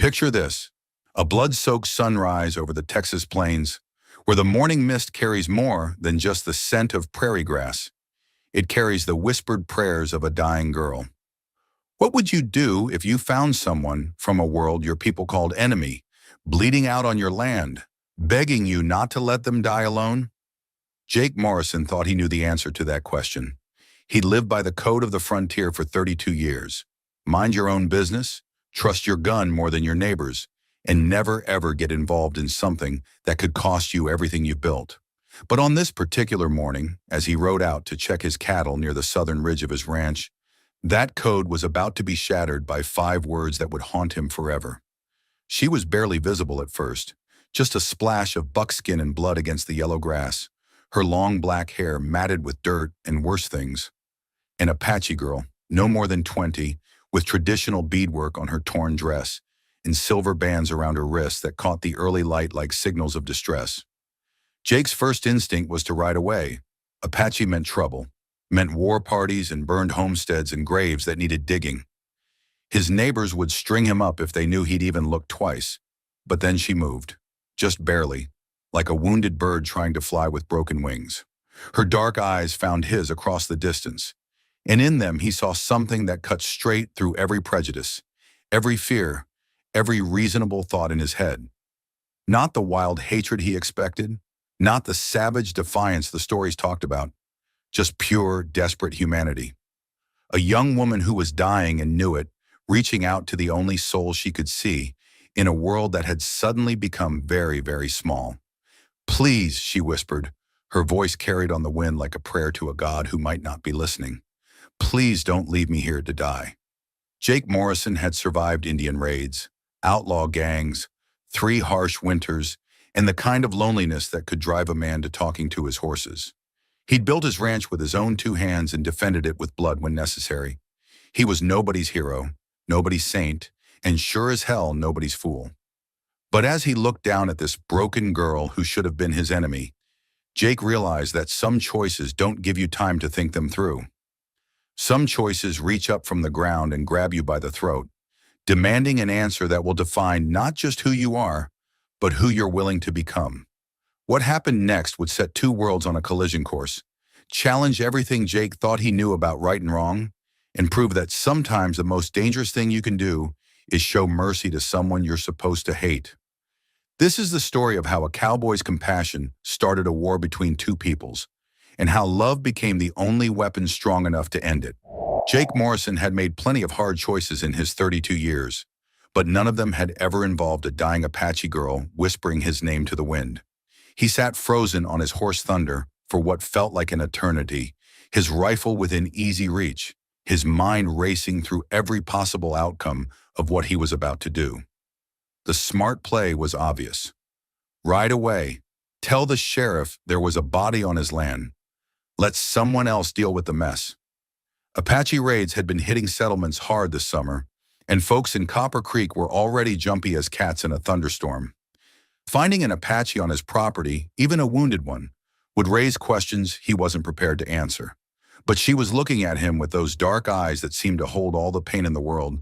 Picture this, a blood-soaked sunrise over the Texas plains, where the morning mist carries more than just the scent of prairie grass. It carries the whispered prayers of a dying girl. What would you do if you found someone from a world your people called enemy, bleeding out on your land, begging you not to let them die alone? Jake Morrison thought he knew the answer to that question. He'd lived by the code of the frontier for 32 years. Mind your own business, trust your gun more than your neighbors, and never ever get involved in something that could cost you everything you built. But on this particular morning, as he rode out to check his cattle near the southern ridge of his ranch, that code was about to be shattered by 5 words that would haunt him forever. She was barely visible at first, just a splash of buckskin and blood against the yellow grass, her long black hair matted with dirt and worse things. An Apache girl, no more than 20, with traditional beadwork on her torn dress and silver bands around her wrists that caught the early light like signals of distress. Jake's first instinct was to ride away. Apache meant trouble, meant war parties and burned homesteads and graves that needed digging. His neighbors would string him up if they knew he'd even looked twice. But then she moved, just barely, like a wounded bird trying to fly with broken wings. Her dark eyes found his across the distance, and in them he saw something that cut straight through every prejudice, every fear, every reasonable thought in his head. Not the wild hatred he expected, not the savage defiance the stories talked about, just pure, desperate humanity. A young woman who was dying and knew it, reaching out to the only soul she could see in a world that had suddenly become very, very small. "Please," she whispered, her voice carried on the wind like a prayer to a God who might not be listening. "Please don't leave me here to die." Jake Morrison had survived Indian raids, outlaw gangs, 3 harsh winters, and the kind of loneliness that could drive a man to talking to his horses. He'd built his ranch with his own 2 hands and defended it with blood when necessary. He was nobody's hero, nobody's saint, and sure as hell nobody's fool. But as he looked down at this broken girl who should have been his enemy, Jake realized that some choices don't give you time to think them through. Some choices reach up from the ground and grab you by the throat, demanding an answer that will define not just who you are, but who you're willing to become. What happened next would set 2 worlds on a collision course, challenge everything Jake thought he knew about right and wrong, and prove that sometimes the most dangerous thing you can do is show mercy to someone you're supposed to hate. This is the story of how a cowboy's compassion started a war between 2 peoples, and how love became the only weapon strong enough to end it. Jake Morrison had made plenty of hard choices in his 32 years, but none of them had ever involved a dying Apache girl whispering his name to the wind. He sat frozen on his horse Thunder for what felt like an eternity, his rifle within easy reach, his mind racing through every possible outcome of what he was about to do. The smart play was obvious. Ride away. Tell the sheriff there was a body on his land. Let someone else deal with the mess. Apache raids had been hitting settlements hard this summer, and folks in Copper Creek were already jumpy as cats in a thunderstorm. Finding an Apache on his property, even a wounded one, would raise questions he wasn't prepared to answer. But she was looking at him with those dark eyes that seemed to hold all the pain in the world,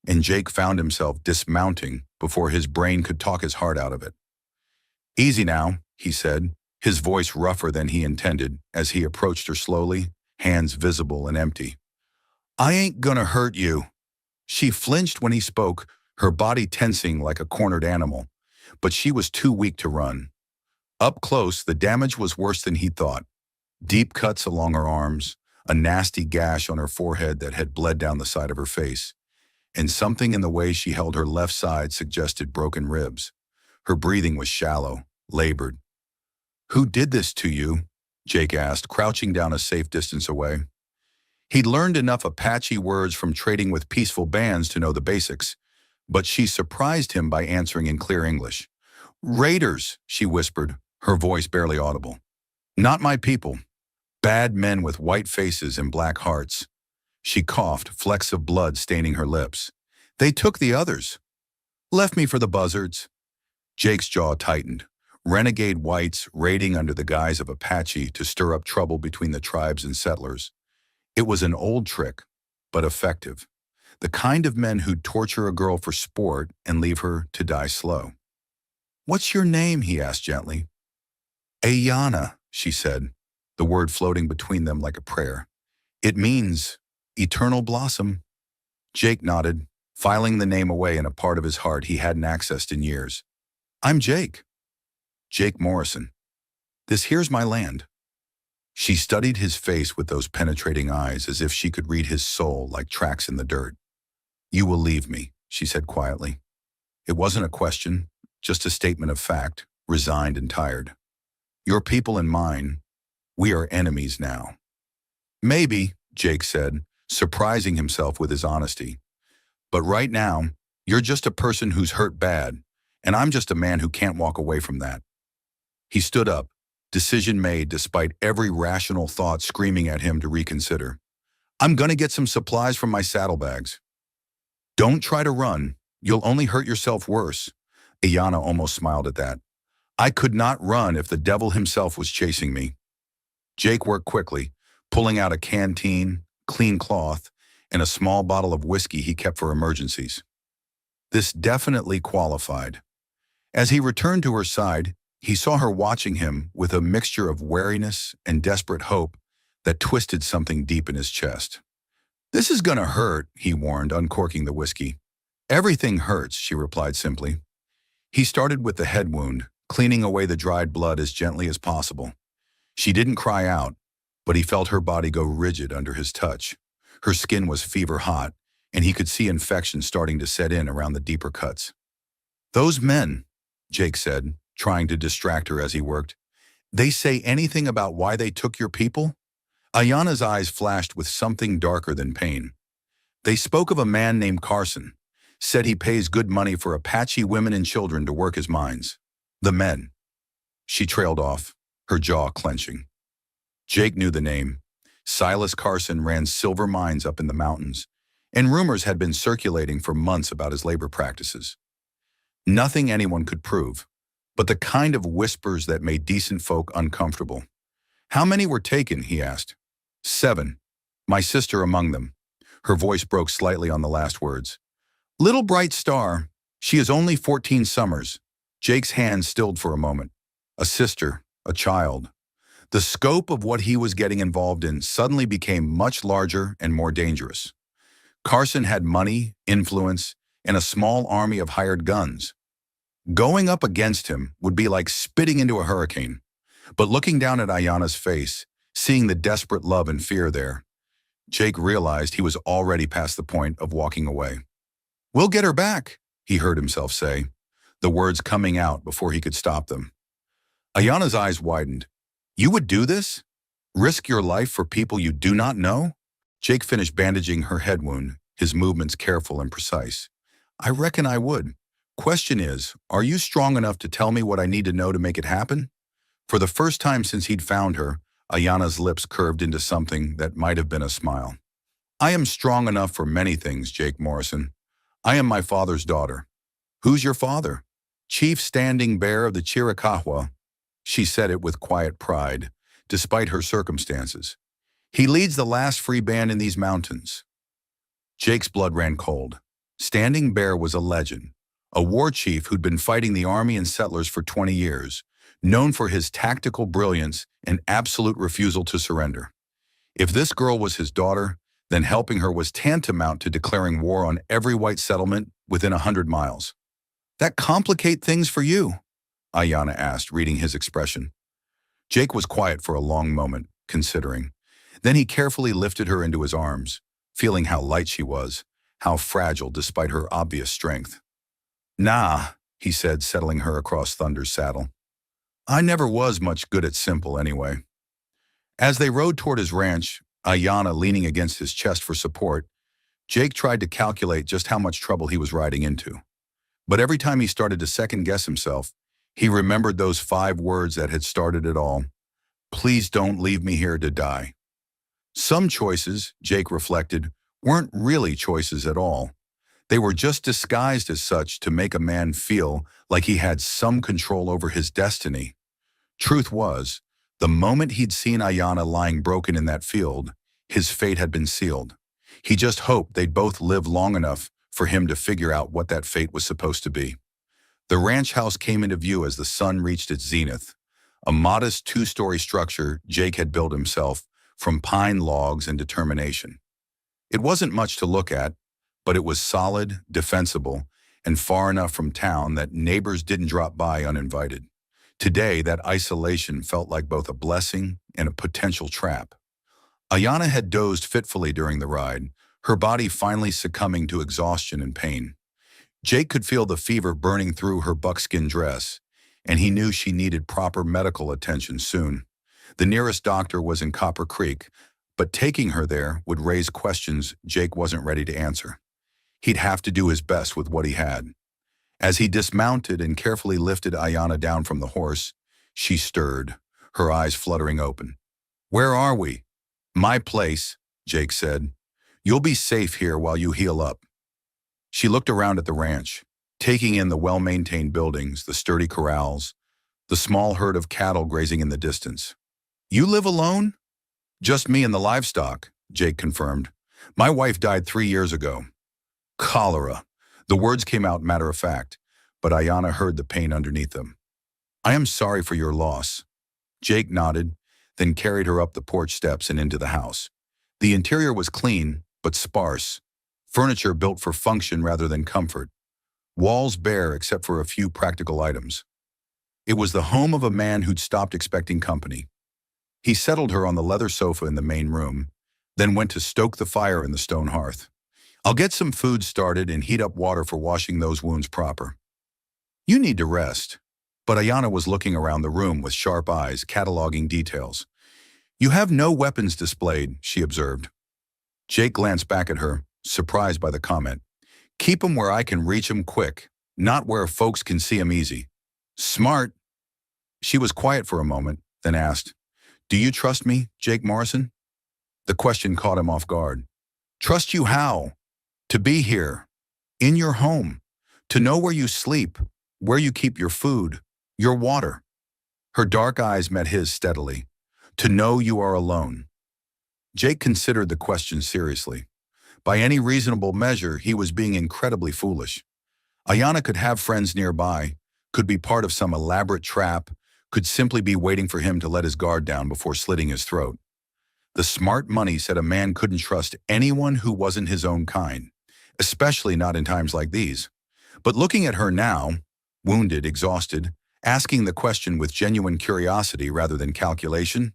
and Jake found himself dismounting before his brain could talk his heart out of it. "Easy now," he said, his voice rougher than he intended as he approached her slowly, hands visible and empty. "I ain't gonna hurt you." She flinched when he spoke, her body tensing like a cornered animal, but she was too weak to run. Up close, the damage was worse than he thought. Deep cuts along her arms, a nasty gash on her forehead that had bled down the side of her face, and something in the way she held her left side suggested broken ribs. Her breathing was shallow, labored. "Who did this to you?" Jake asked, crouching down a safe distance away. He'd learned enough Apache words from trading with peaceful bands to know the basics, but she surprised him by answering in clear English. "Raiders," she whispered, her voice barely audible. "Not my people. Bad men with white faces and black hearts." She coughed, flecks of blood staining her lips. "They took the others. Left me for the buzzards." Jake's jaw tightened. Renegade whites raiding under the guise of Apache to stir up trouble between the tribes and settlers. It was an old trick, but effective. The kind of men who'd torture a girl for sport and leave her to die slow. "What's your name?" he asked gently. "Ayana," she said, the word floating between them like a prayer. "It means eternal blossom." Jake nodded, filing the name away in a part of his heart he hadn't accessed in years. "I'm Jake. Jake Morrison. This here's my land." She studied his face with those penetrating eyes as if she could read his soul like tracks in the dirt. "You will leave me," she said quietly. It wasn't a question, just a statement of fact, resigned and tired. "Your people and mine, we are enemies now." "Maybe," Jake said, surprising himself with his honesty. "But right now, you're just a person who's hurt bad, and I'm just a man who can't walk away from that." He stood up, decision made despite every rational thought screaming at him to reconsider. "I'm gonna get some supplies from my saddlebags." "Don't try to run. You'll only hurt yourself worse." Ayana almost smiled at that. "I could not run if the devil himself was chasing me." Jake worked quickly, pulling out a canteen, clean cloth, and a small bottle of whiskey he kept for emergencies. This definitely qualified. As he returned to her side, he saw her watching him with a mixture of wariness and desperate hope that twisted something deep in his chest. "This is gonna hurt," he warned, uncorking the whiskey. "Everything hurts," she replied simply. He started with the head wound, cleaning away the dried blood as gently as possible. She didn't cry out, but he felt her body go rigid under his touch. Her skin was fever hot, and he could see infection starting to set in around the deeper cuts. "Those men," Jake said, trying to distract her as he worked, "they say anything about why they took your people?" Ayana's eyes flashed with something darker than pain. "They spoke of a man named Carson, said he pays good money for Apache women and children to work his mines." "The men." She trailed off, her jaw clenching. Jake knew the name. Silas Carson ran silver mines up in the mountains, and rumors had been circulating for months about his labor practices. Nothing anyone could prove, but the kind of whispers that made decent folk uncomfortable. "How many were taken?" he asked. "7. My sister among them." Her voice broke slightly on the last words. "Little bright star. She is only 14 summers." Jake's hand stilled for a moment. A sister, a child. The scope of what he was getting involved in suddenly became much larger and more dangerous. Carson had money, influence, and a small army of hired guns. Going up against him would be like spitting into a hurricane. But looking down at Ayana's face, seeing the desperate love and fear there, Jake realized he was already past the point of walking away. "We'll get her back," he heard himself say, the words coming out before he could stop them. Ayana's eyes widened. "You would do this? Risk your life for people you do not know?" Jake finished bandaging her head wound, his movements careful and precise. "I reckon I would. Question is, are you strong enough to tell me what I need to know to make it happen?" For the first time since he'd found her, Ayana's lips curved into something that might have been a smile. "I am strong enough for many things, Jake Morrison. I am my father's daughter." "Who's your father?" "Chief Standing Bear of the Chiricahua." She said it with quiet pride, despite her circumstances. "He leads the last free band in these mountains." Jake's blood ran cold. Standing Bear was a legend, a war chief who'd been fighting the army and settlers for 20 years, known for his tactical brilliance and absolute refusal to surrender. If this girl was his daughter, then helping her was tantamount to declaring war on every white settlement within 100 miles. "That complicate things for you?" Ayana asked, reading his expression. Jake was quiet for a long moment, considering. Then he carefully lifted her into his arms, feeling how light she was, how fragile despite her obvious strength. "Nah," he said, settling her across Thunder's saddle. "I never was much good at simple anyway." As they rode toward his ranch, Ayana leaning against his chest for support, Jake tried to calculate just how much trouble he was riding into. But every time he started to second-guess himself, he remembered those 5 words that had started it all. "Please don't leave me here to die." Some choices, Jake reflected, weren't really choices at all. They were just disguised as such to make a man feel like he had some control over his destiny. Truth was, the moment he'd seen Ayana lying broken in that field, his fate had been sealed. He just hoped they'd both live long enough for him to figure out what that fate was supposed to be. The ranch house came into view as the sun reached its zenith. A modest two-story structure Jake had built himself from pine logs and determination. It wasn't much to look at, but it was solid, defensible, and far enough from town that neighbors didn't drop by uninvited. Today, that isolation felt like both a blessing and a potential trap. Ayana had dozed fitfully during the ride, her body finally succumbing to exhaustion and pain. Jake could feel the fever burning through her buckskin dress, and he knew she needed proper medical attention soon. The nearest doctor was in Copper Creek, but taking her there would raise questions Jake wasn't ready to answer. He'd have to do his best with what he had. As he dismounted and carefully lifted Ayana down from the horse, she stirred, her eyes fluttering open. "Where are we?" "My place," Jake said. "You'll be safe here while you heal up." She looked around at the ranch, taking in the well-maintained buildings, the sturdy corrals, the small herd of cattle grazing in the distance. "You live alone?" "Just me and the livestock," Jake confirmed. "My wife died 3 years ago." "Cholera." The words came out matter of fact, but Ayana heard the pain underneath them. "I am sorry for your loss." Jake nodded, then carried her up the porch steps and into the house. The interior was clean, but sparse. Furniture built for function rather than comfort. Walls bare except for a few practical items. It was the home of a man who'd stopped expecting company. He settled her on the leather sofa in the main room, then went to stoke the fire in the stone hearth. "I'll get some food started and heat up water for washing those wounds proper. You need to rest." But Ayana was looking around the room with sharp eyes, cataloging details. "You have no weapons displayed," she observed. Jake glanced back at her, surprised by the comment. "Keep 'em where I can reach 'em quick, not where folks can see 'em easy." "Smart." She was quiet for a moment, then asked, "Do you trust me, Jake Morrison?" The question caught him off guard. "Trust you how?" "To be here, in your home, to know where you sleep, where you keep your food, your water." Her dark eyes met his steadily. "To know you are alone." Jake considered the question seriously. By any reasonable measure, he was being incredibly foolish. Ayana could have friends nearby, could be part of some elaborate trap, could simply be waiting for him to let his guard down before slitting his throat. The smart money said a man couldn't trust anyone who wasn't his own kind, especially not in times like these. But looking at her now, wounded, exhausted, asking the question with genuine curiosity rather than calculation,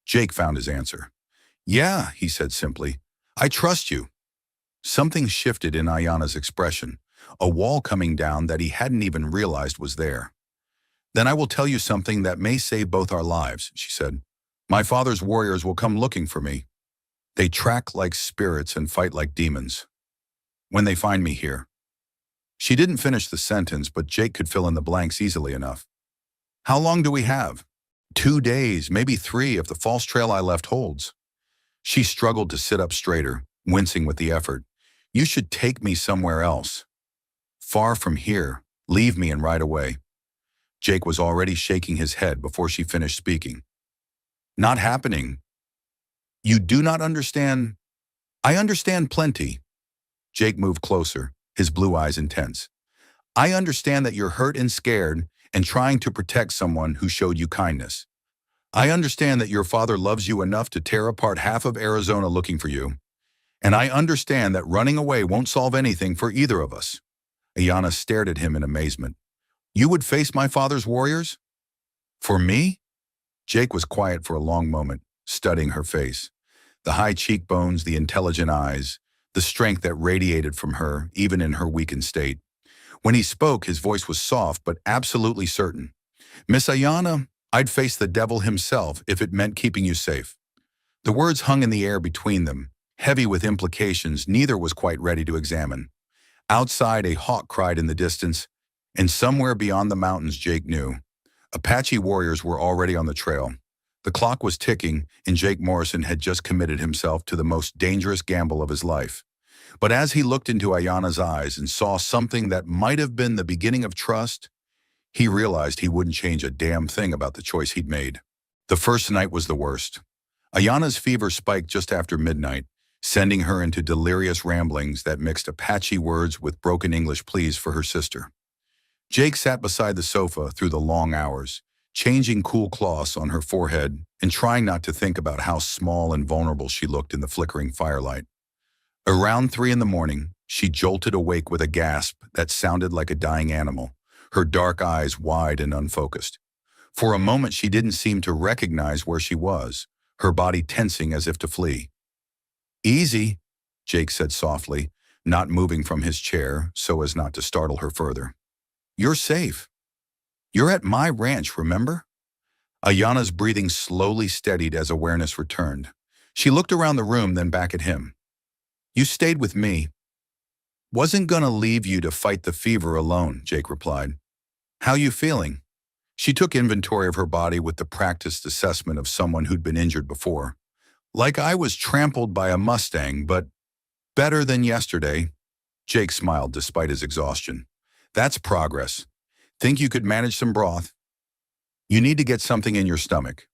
Jake found his answer. "Yeah," he said simply, "I trust you." Something shifted in Ayana's expression, a wall coming down that he hadn't even realized was there. "Then I will tell you something that may save both our lives," she said. "My father's warriors will come looking for me. They track like spirits and fight like demons. When they find me here." She didn't finish the sentence, but Jake could fill in the blanks easily enough. "How long do we have?" 2 days, maybe 3 if the false trail I left holds." She struggled to sit up straighter, wincing with the effort. "You should take me somewhere else. Far from here. Leave me and ride away." Jake was already shaking his head before she finished speaking. "Not happening. You do not understand." "I understand plenty." Jake moved closer, his blue eyes intense. "I understand that you're hurt and scared and trying to protect someone who showed you kindness. I understand that your father loves you enough to tear apart half of Arizona looking for you. And I understand that running away won't solve anything for either of us." Ayana stared at him in amazement. "You would face my father's warriors? For me?" Jake was quiet for a long moment, studying her face. The high cheekbones, the intelligent eyes, the strength that radiated from her, even in her weakened state. When he spoke, his voice was soft but absolutely certain. "Miss Ayana, I'd face the devil himself if it meant keeping you safe." The words hung in the air between them, heavy with implications neither was quite ready to examine. Outside, a hawk cried in the distance, and somewhere beyond the mountains, Jake knew, Apache warriors were already on the trail. The clock was ticking, and Jake Morrison had just committed himself to the most dangerous gamble of his life. But as he looked into Ayana's eyes and saw something that might have been the beginning of trust, he realized he wouldn't change a damn thing about the choice he'd made. The first night was the worst. Ayana's fever spiked just after midnight, sending her into delirious ramblings that mixed Apache words with broken English pleas for her sister. Jake sat beside the sofa through the long hours, changing cool cloths on her forehead and trying not to think about how small and vulnerable she looked in the flickering firelight. Around 3 in the morning, she jolted awake with a gasp that sounded like a dying animal, her dark eyes wide and unfocused. For a moment, she didn't seem to recognize where she was, her body tensing as if to flee. "Easy," Jake said softly, not moving from his chair so as not to startle her further. "You're safe. You're at my ranch, remember?" Ayana's breathing slowly steadied as awareness returned. She looked around the room, then back at him. "You stayed with me." "Wasn't gonna leave you to fight the fever alone," Jake replied. "How you feeling?" She took inventory of her body with the practiced assessment of someone who'd been injured before. "Like I was trampled by a Mustang, but better than yesterday." Jake smiled despite his exhaustion. "That's progress. Think you could manage some broth?" "You need to get something in your stomach."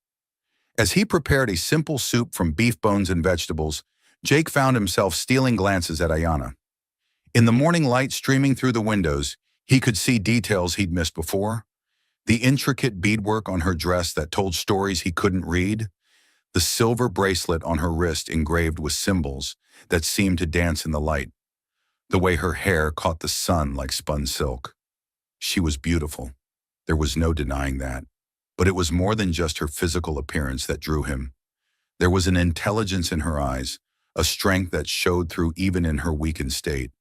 As he prepared a simple soup from beef bones and vegetables, Jake found himself stealing glances at Ayana. In the morning light streaming through the windows, he could see details he'd missed before. The intricate beadwork on her dress that told stories he couldn't read, the silver bracelet on her wrist engraved with symbols that seemed to dance in the light, the way her hair caught the sun like spun silk. She was beautiful. There was no denying that. But it was more than just her physical appearance that drew him. There was an intelligence in her eyes, a strength that showed through even in her weakened state.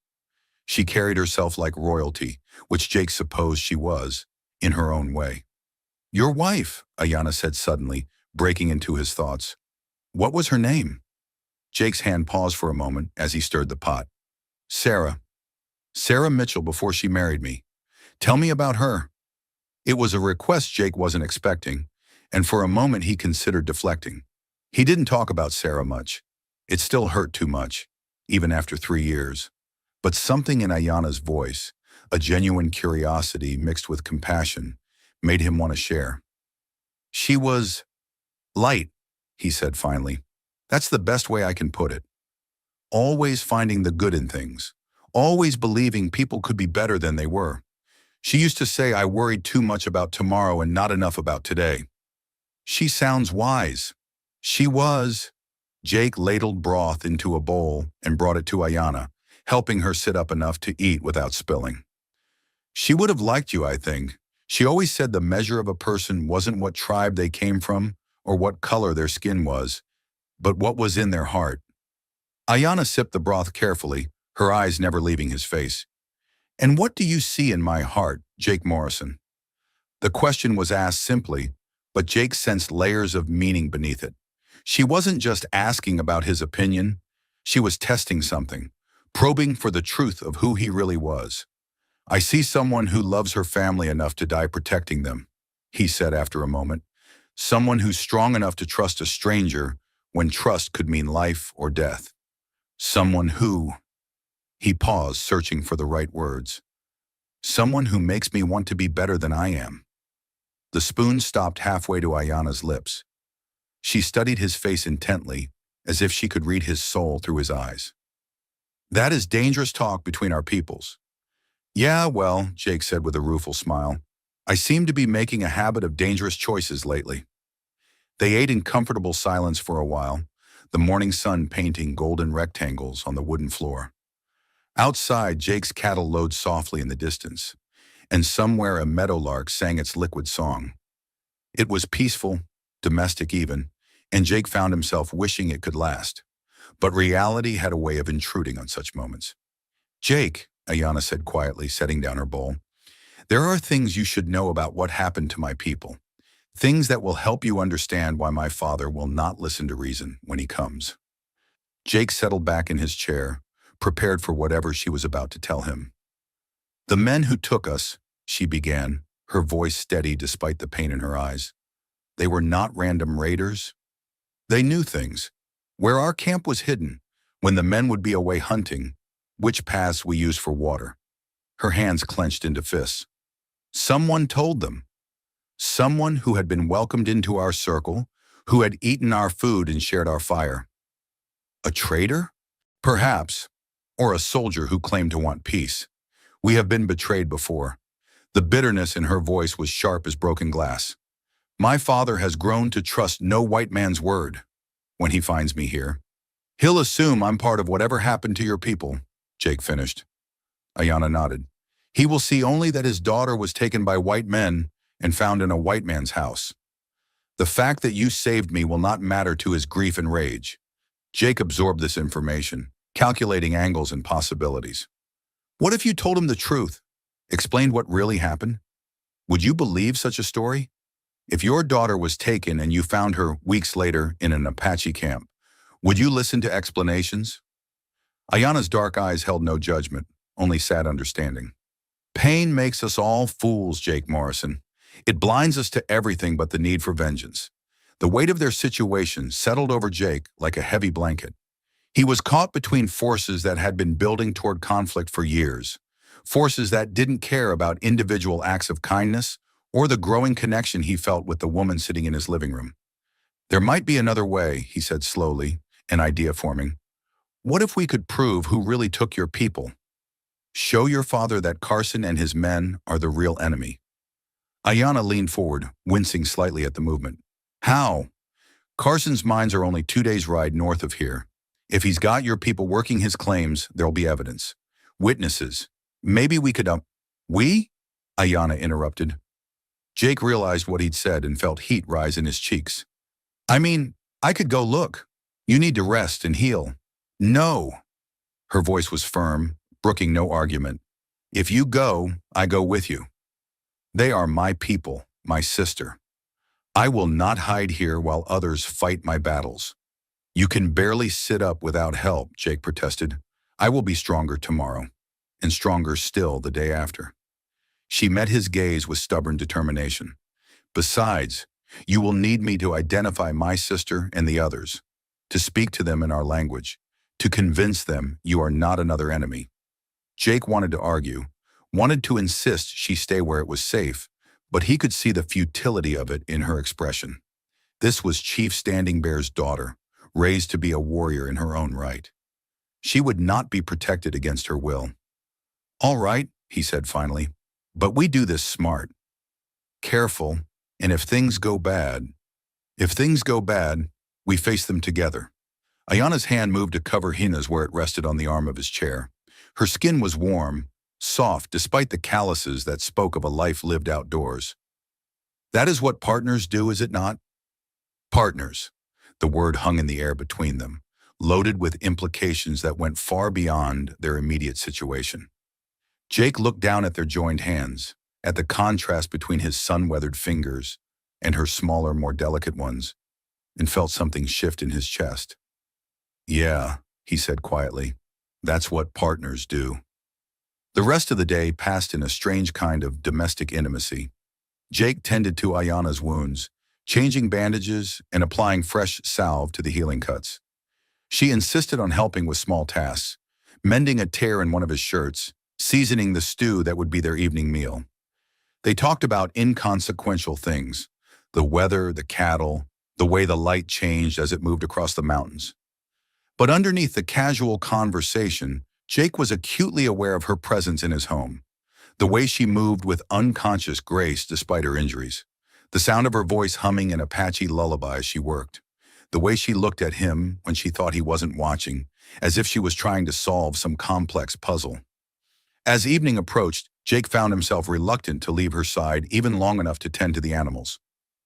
She carried herself like royalty, which Jake supposed she was, in her own way. "Your wife," Ayana said suddenly, breaking into his thoughts. "What was her name?" Jake's hand paused for a moment as he stirred the pot. "Sarah. Sarah Mitchell before she married me. Tell me about her." It was a request Jake wasn't expecting, and for a moment he considered deflecting. He didn't talk about Sarah much. It still hurt too much, even after 3 years. But something in Ayana's voice, a genuine curiosity mixed with compassion, made him want to share. "She was light," he said finally. "That's the best way I can put it. Always finding the good in things. Always believing people could be better than they were. She used to say I worried too much about tomorrow and not enough about today." "She sounds wise." "She was." Jake ladled broth into a bowl and brought it to Ayana, helping her sit up enough to eat without spilling. "She would have liked you, I think. She always said the measure of a person wasn't what tribe they came from or what color their skin was, but what was in their heart." Ayana sipped the broth carefully, her eyes never leaving his face. "And what do you see in my heart, Jake Morrison?" The question was asked simply, but Jake sensed layers of meaning beneath it. She wasn't just asking about his opinion. She was testing something, probing for the truth of who he really was. "I see someone who loves her family enough to die protecting them," he said after a moment. "Someone who's strong enough to trust a stranger when trust could mean life or death. Someone who—" He paused, searching for the right words. "Someone who makes me want to be better than I am." The spoon stopped halfway to Ayana's lips. She studied his face intently, as if she could read his soul through his eyes. "That is dangerous talk between our peoples." "Yeah, well," Jake said with a rueful smile, "I seem to be making a habit of dangerous choices lately." They ate in comfortable silence for a while, the morning sun painting golden rectangles on the wooden floor. Outside, Jake's cattle lowed softly in the distance, and somewhere a meadowlark sang its liquid song. It was peaceful, domestic even, and Jake found himself wishing it could last. But reality had a way of intruding on such moments. "Jake," Ayana said quietly, setting down her bowl, "there are things you should know about what happened to my people. Things that will help you understand why my father will not listen to reason when he comes." Jake settled back in his chair, prepared for whatever she was about to tell him. "The men who took us," she began, her voice steady despite the pain in her eyes. "They were not random raiders. They knew things. Where our camp was hidden, when the men would be away hunting, which paths we used for water." Her hands clenched into fists. "Someone told them. Someone who had been welcomed into our circle, who had eaten our food and shared our fire." "A traitor?" Perhaps, or a soldier who claimed to want peace. We have been betrayed before. The bitterness in her voice was sharp as broken glass. My father has grown to trust no white man's word. When he finds me here, he'll assume I'm part of whatever happened to your people, Jake finished. Ayanna nodded. He will see only that his daughter was taken by white men and found in a white man's house. The fact that you saved me will not matter to his grief and rage. Jake absorbed this information, calculating angles and possibilities. What if you told him the truth? Explained what really happened? Would you believe such a story? If your daughter was taken and you found her weeks later in an Apache camp, would you listen to explanations? Ayanna's dark eyes held no judgment, only sad understanding. Pain makes us all fools, Jake Morrison. It blinds us to everything but the need for vengeance. The weight of their situation settled over Jake like a heavy blanket. He was caught between forces that had been building toward conflict for years, forces that didn't care about individual acts of kindness or the growing connection he felt with the woman sitting in his living room. There might be another way, he said slowly, an idea forming. What if we could prove who really took your people? Show your father that Carson and his men are the real enemy. Ayanna leaned forward, wincing slightly at the movement. How? Carson's mines are only 2 days' ride north of here. If he's got your people working his claims, there'll be evidence. Witnesses. Maybe we could, We? Ayanna interrupted. Jake realized what he'd said and felt heat rise in his cheeks. I mean, I could go look. You need to rest and heal. No. Her voice was firm, brooking no argument. If you go, I go with you. They are my people, my sister. I will not hide here while others fight my battles. You can barely sit up without help, Jake protested. I will be stronger tomorrow, and stronger still the day after. She met his gaze with stubborn determination. Besides, you will need me to identify my sister and the others, to speak to them in our language, to convince them you are not another enemy. Jake wanted to argue, wanted to insist she stay where it was safe, but he could see the futility of it in her expression. This was Chief Standing Bear's daughter, raised to be a warrior in her own right. She would not be protected against her will. All right, he said finally, but we do this smart. Careful, and if things go bad, we face them together. Ayanna's hand moved to cover Hina's where it rested on the arm of his chair. Her skin was warm, soft despite the calluses that spoke of a life lived outdoors. That is what partners do, is it not? Partners. The word hung in the air between them, loaded with implications that went far beyond their immediate situation. Jake looked down at their joined hands, at the contrast between his sun-weathered fingers and her smaller, more delicate ones, and felt something shift in his chest. Yeah, he said quietly, that's what partners do. The rest of the day passed in a strange kind of domestic intimacy. Jake tended to Ayanna's wounds, changing bandages and applying fresh salve to the healing cuts. She insisted on helping with small tasks, mending a tear in one of his shirts, seasoning the stew that would be their evening meal. They talked about inconsequential things, the weather, the cattle, the way the light changed as it moved across the mountains. But underneath the casual conversation, Jake was acutely aware of her presence in his home, the way she moved with unconscious grace despite her injuries, the sound of her voice humming an Apache lullaby as she worked, the way she looked at him when she thought he wasn't watching, as if she was trying to solve some complex puzzle. As evening approached, Jake found himself reluctant to leave her side even long enough to tend to the animals.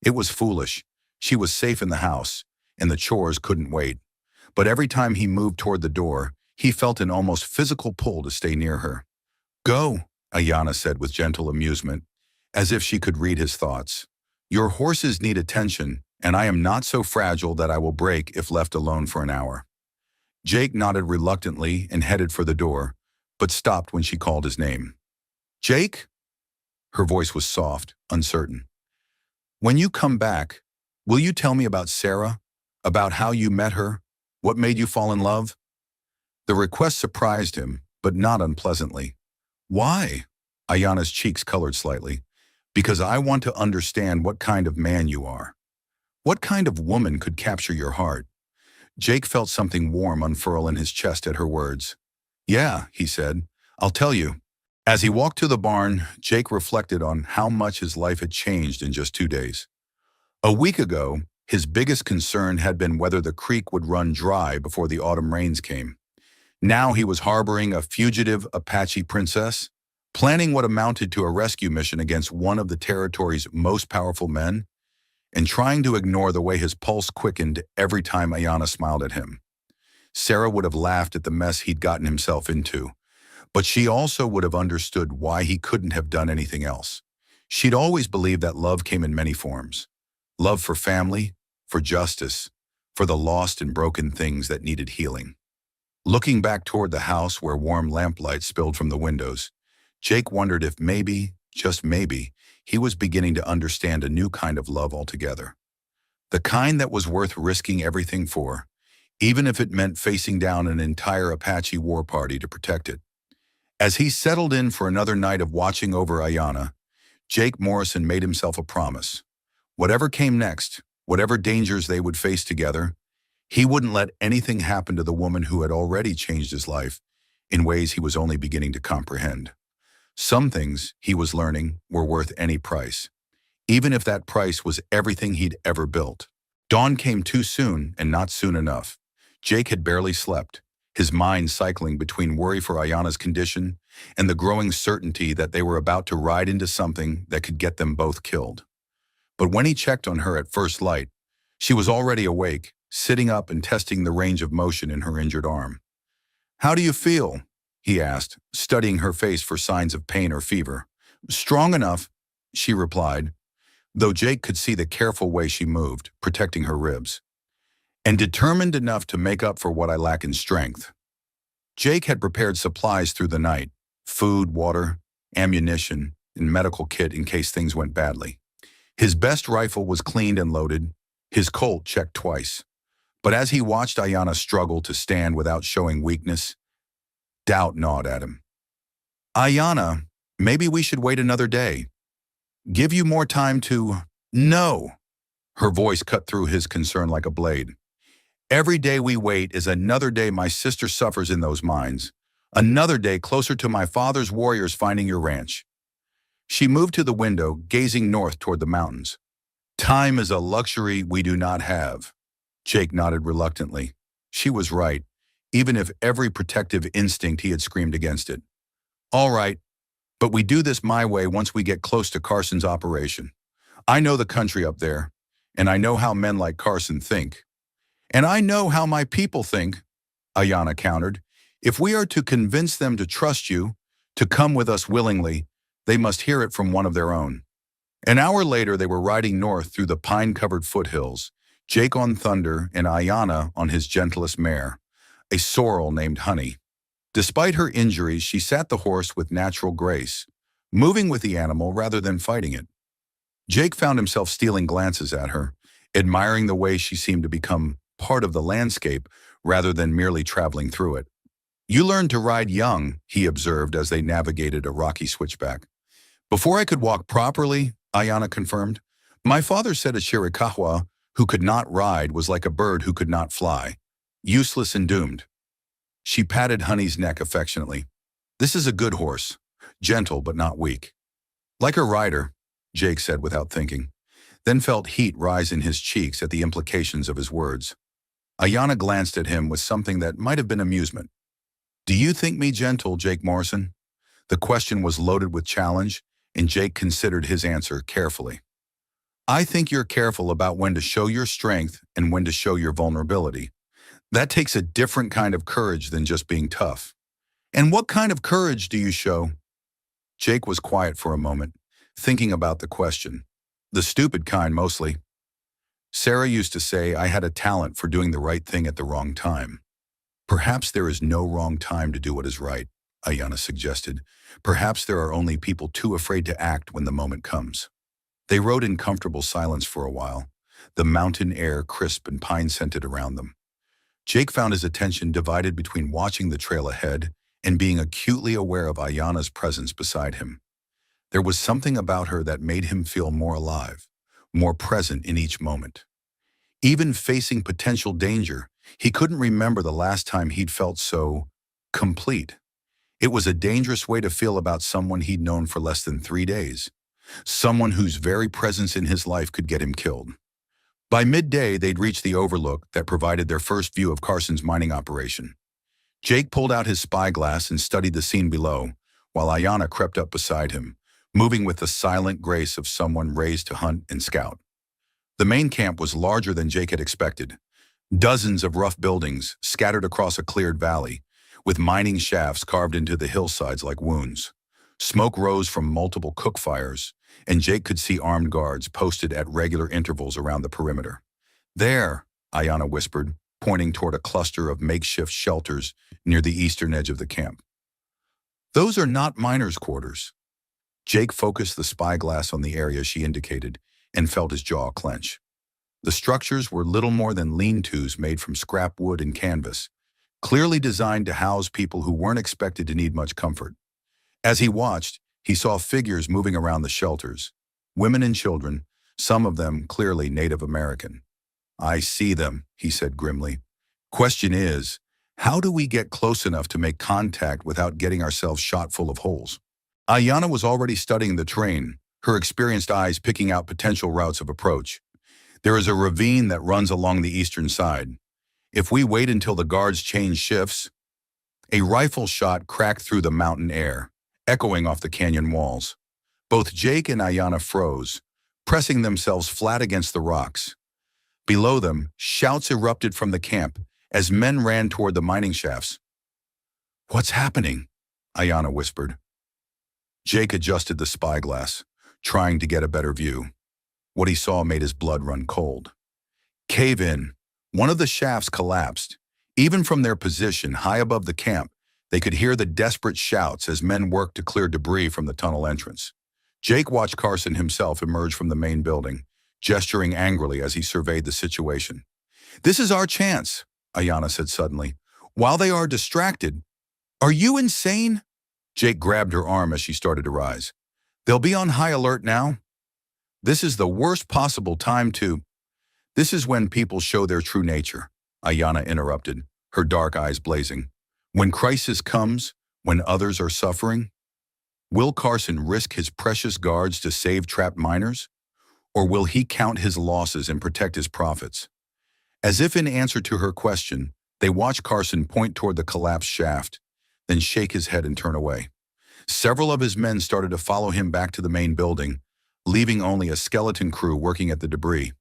It was foolish. She was safe in the house, and the chores couldn't wait. But every time he moved toward the door, he felt an almost physical pull to stay near her. Go, Ayanna said with gentle amusement, as if she could read his thoughts. Your horses need attention, and I am not so fragile that I will break if left alone for an hour. Jake nodded reluctantly and headed for the door, but stopped when she called his name. Jake? Her voice was soft, uncertain. When you come back, will you tell me about Sarah? About how you met her? What made you fall in love? The request surprised him, but not unpleasantly. Why? Ayanna's cheeks colored slightly. Because I want to understand what kind of man you are. What kind of woman could capture your heart? Jake felt something warm unfurl in his chest at her words. "Yeah," he said, "I'll tell you." As he walked to the barn, Jake reflected on how much his life had changed in just 2 days. A week ago, his biggest concern had been whether the creek would run dry before the autumn rains came. Now he was harboring a fugitive Apache princess, planning what amounted to a rescue mission against one of the territory's most powerful men, and trying to ignore the way his pulse quickened every time Ayana smiled at him. Sarah would have laughed at the mess he'd gotten himself into, but she also would have understood why he couldn't have done anything else. She'd always believed that love came in many forms. Love for family, for justice, for the lost and broken things that needed healing. Looking back toward the house where warm lamplight spilled from the windows, Jake wondered if maybe, just maybe, he was beginning to understand a new kind of love altogether. The kind that was worth risking everything for, even if it meant facing down an entire Apache war party to protect it. As he settled in for another night of watching over Ayana, Jake Morrison made himself a promise. Whatever came next, whatever dangers they would face together, he wouldn't let anything happen to the woman who had already changed his life in ways he was only beginning to comprehend. Some things, he was learning, were worth any price, even if that price was everything he'd ever built. Dawn came too soon and not soon enough. Jake had barely slept, his mind cycling between worry for Ayana's condition and the growing certainty that they were about to ride into something that could get them both killed. But when he checked on her at first light, she was already awake, sitting up and testing the range of motion in her injured arm. "How do you feel?" he asked, studying her face for signs of pain or fever. "Strong enough," she replied, though Jake could see the careful way she moved, protecting her ribs. "And determined enough to make up for what I lack in strength." Jake had prepared supplies through the night: food, water, ammunition, and medical kit in case things went badly. His best rifle was cleaned and loaded, his Colt checked twice. But as he watched Ayana struggle to stand without showing weakness, doubt gnawed at him. "Ayana, maybe we should wait another day. Give you more time to—" "No!" Her voice cut through his concern like a blade. "Every day we wait is another day my sister suffers in those mines. Another day closer to my father's warriors finding your ranch." She moved to the window, gazing north toward the mountains. "Time is a luxury we do not have." Jake nodded reluctantly. She was right, even if every protective instinct he had screamed against it. "All right, but we do this my way once we get close to Carson's operation. I know the country up there, and I know how men like Carson think. And I know how my people think," Ayana countered. "If we are to convince them to trust you, to come with us willingly, they must hear it from one of their own." An hour later, they were riding north through the pine-covered foothills, Jake on Thunder and Ayana on his gentlest mare, a sorrel named Honey. Despite her injuries, she sat the horse with natural grace, moving with the animal rather than fighting it. Jake found himself stealing glances at her, admiring the way she seemed to become part of the landscape rather than merely traveling through it. "You learned to ride young," he observed as they navigated a rocky switchback. "Before I could walk properly," Ayana confirmed. "My father said a Chiricahua who could not ride was like a bird who could not fly, useless and doomed." She patted Honey's neck affectionately. "This is a good horse, gentle but not weak." "Like her rider," Jake said without thinking, then felt heat rise in his cheeks at the implications of his words. Ayana glanced at him with something that might have been amusement. "Do you think me gentle, Jake Morrison?" The question was loaded with challenge, and Jake considered his answer carefully. "I think you're careful about when to show your strength and when to show your vulnerability. That takes a different kind of courage than just being tough." "And what kind of courage do you show?" Jake was quiet for a moment, thinking about the question. "The stupid kind, mostly. Sarah used to say I had a talent for doing the right thing at the wrong time." "Perhaps there is no wrong time to do what is right," Ayana suggested. "Perhaps there are only people too afraid to act when the moment comes." They rode in comfortable silence for a while, the mountain air crisp and pine-scented around them. Jake found his attention divided between watching the trail ahead and being acutely aware of Ayana's presence beside him. There was something about her that made him feel more alive, more present in each moment. Even facing potential danger, He couldn't remember the last time he'd felt so complete. It was a dangerous way to feel about someone he'd known for less than 3 days, someone whose very presence in his life could get him killed. By midday, they'd reached the overlook that provided their first view of Carson's mining operation. Jake pulled out his spyglass and studied the scene below, while Ayanna crept up beside him, moving with the silent grace of someone raised to hunt and scout. The main camp was larger than Jake had expected. Dozens of rough buildings scattered across a cleared valley, with mining shafts carved into the hillsides like wounds. Smoke rose from multiple cook fires, and Jake could see armed guards posted at regular intervals around the perimeter. "There," Ayanna whispered, pointing toward a cluster of makeshift shelters near the eastern edge of the camp. "Those are not miners' quarters." Jake focused the spyglass on the area she indicated and felt his jaw clench. The structures were little more than lean-tos made from scrap wood and canvas, clearly designed to house people who weren't expected to need much comfort. As he watched, he saw figures moving around the shelters, women and children, some of them clearly Native American. "I see them," he said grimly. "Question is, how do we get close enough to make contact without getting ourselves shot full of holes?" Ayanna was already studying the terrain, her experienced eyes picking out potential routes of approach. "There is a ravine that runs along the eastern side. If we wait until the guards change shifts..." A rifle shot cracked through the mountain air, echoing off the canyon walls. Both Jake and Ayanna froze, pressing themselves flat against the rocks. Below them, shouts erupted from the camp as men ran toward the mining shafts. "What's happening?" Ayanna whispered. Jake adjusted the spyglass, trying to get a better view. What he saw made his blood run cold. Cave in. One of the shafts collapsed. Even from their position high above the camp, they could hear the desperate shouts as men worked to clear debris from the tunnel entrance. Jake watched Carson himself emerge from the main building, gesturing angrily as he surveyed the situation. "This is our chance," Ayanna said suddenly. "While they are distracted..." "Are you insane?" Jake grabbed her arm as she started to rise. "They'll be on high alert now. This is the worst possible time to..." "This is when people show their true nature," Ayanna interrupted, her dark eyes blazing. "When crisis comes, when others are suffering, will Carson risk his precious guards to save trapped miners? Or will he count his losses and protect his profits?" As if in answer to her question, they watched Carson point toward the collapsed shaft, then shake his head and turn away. Several of his men started to follow him back to the main building, leaving only a skeleton crew working at the debris.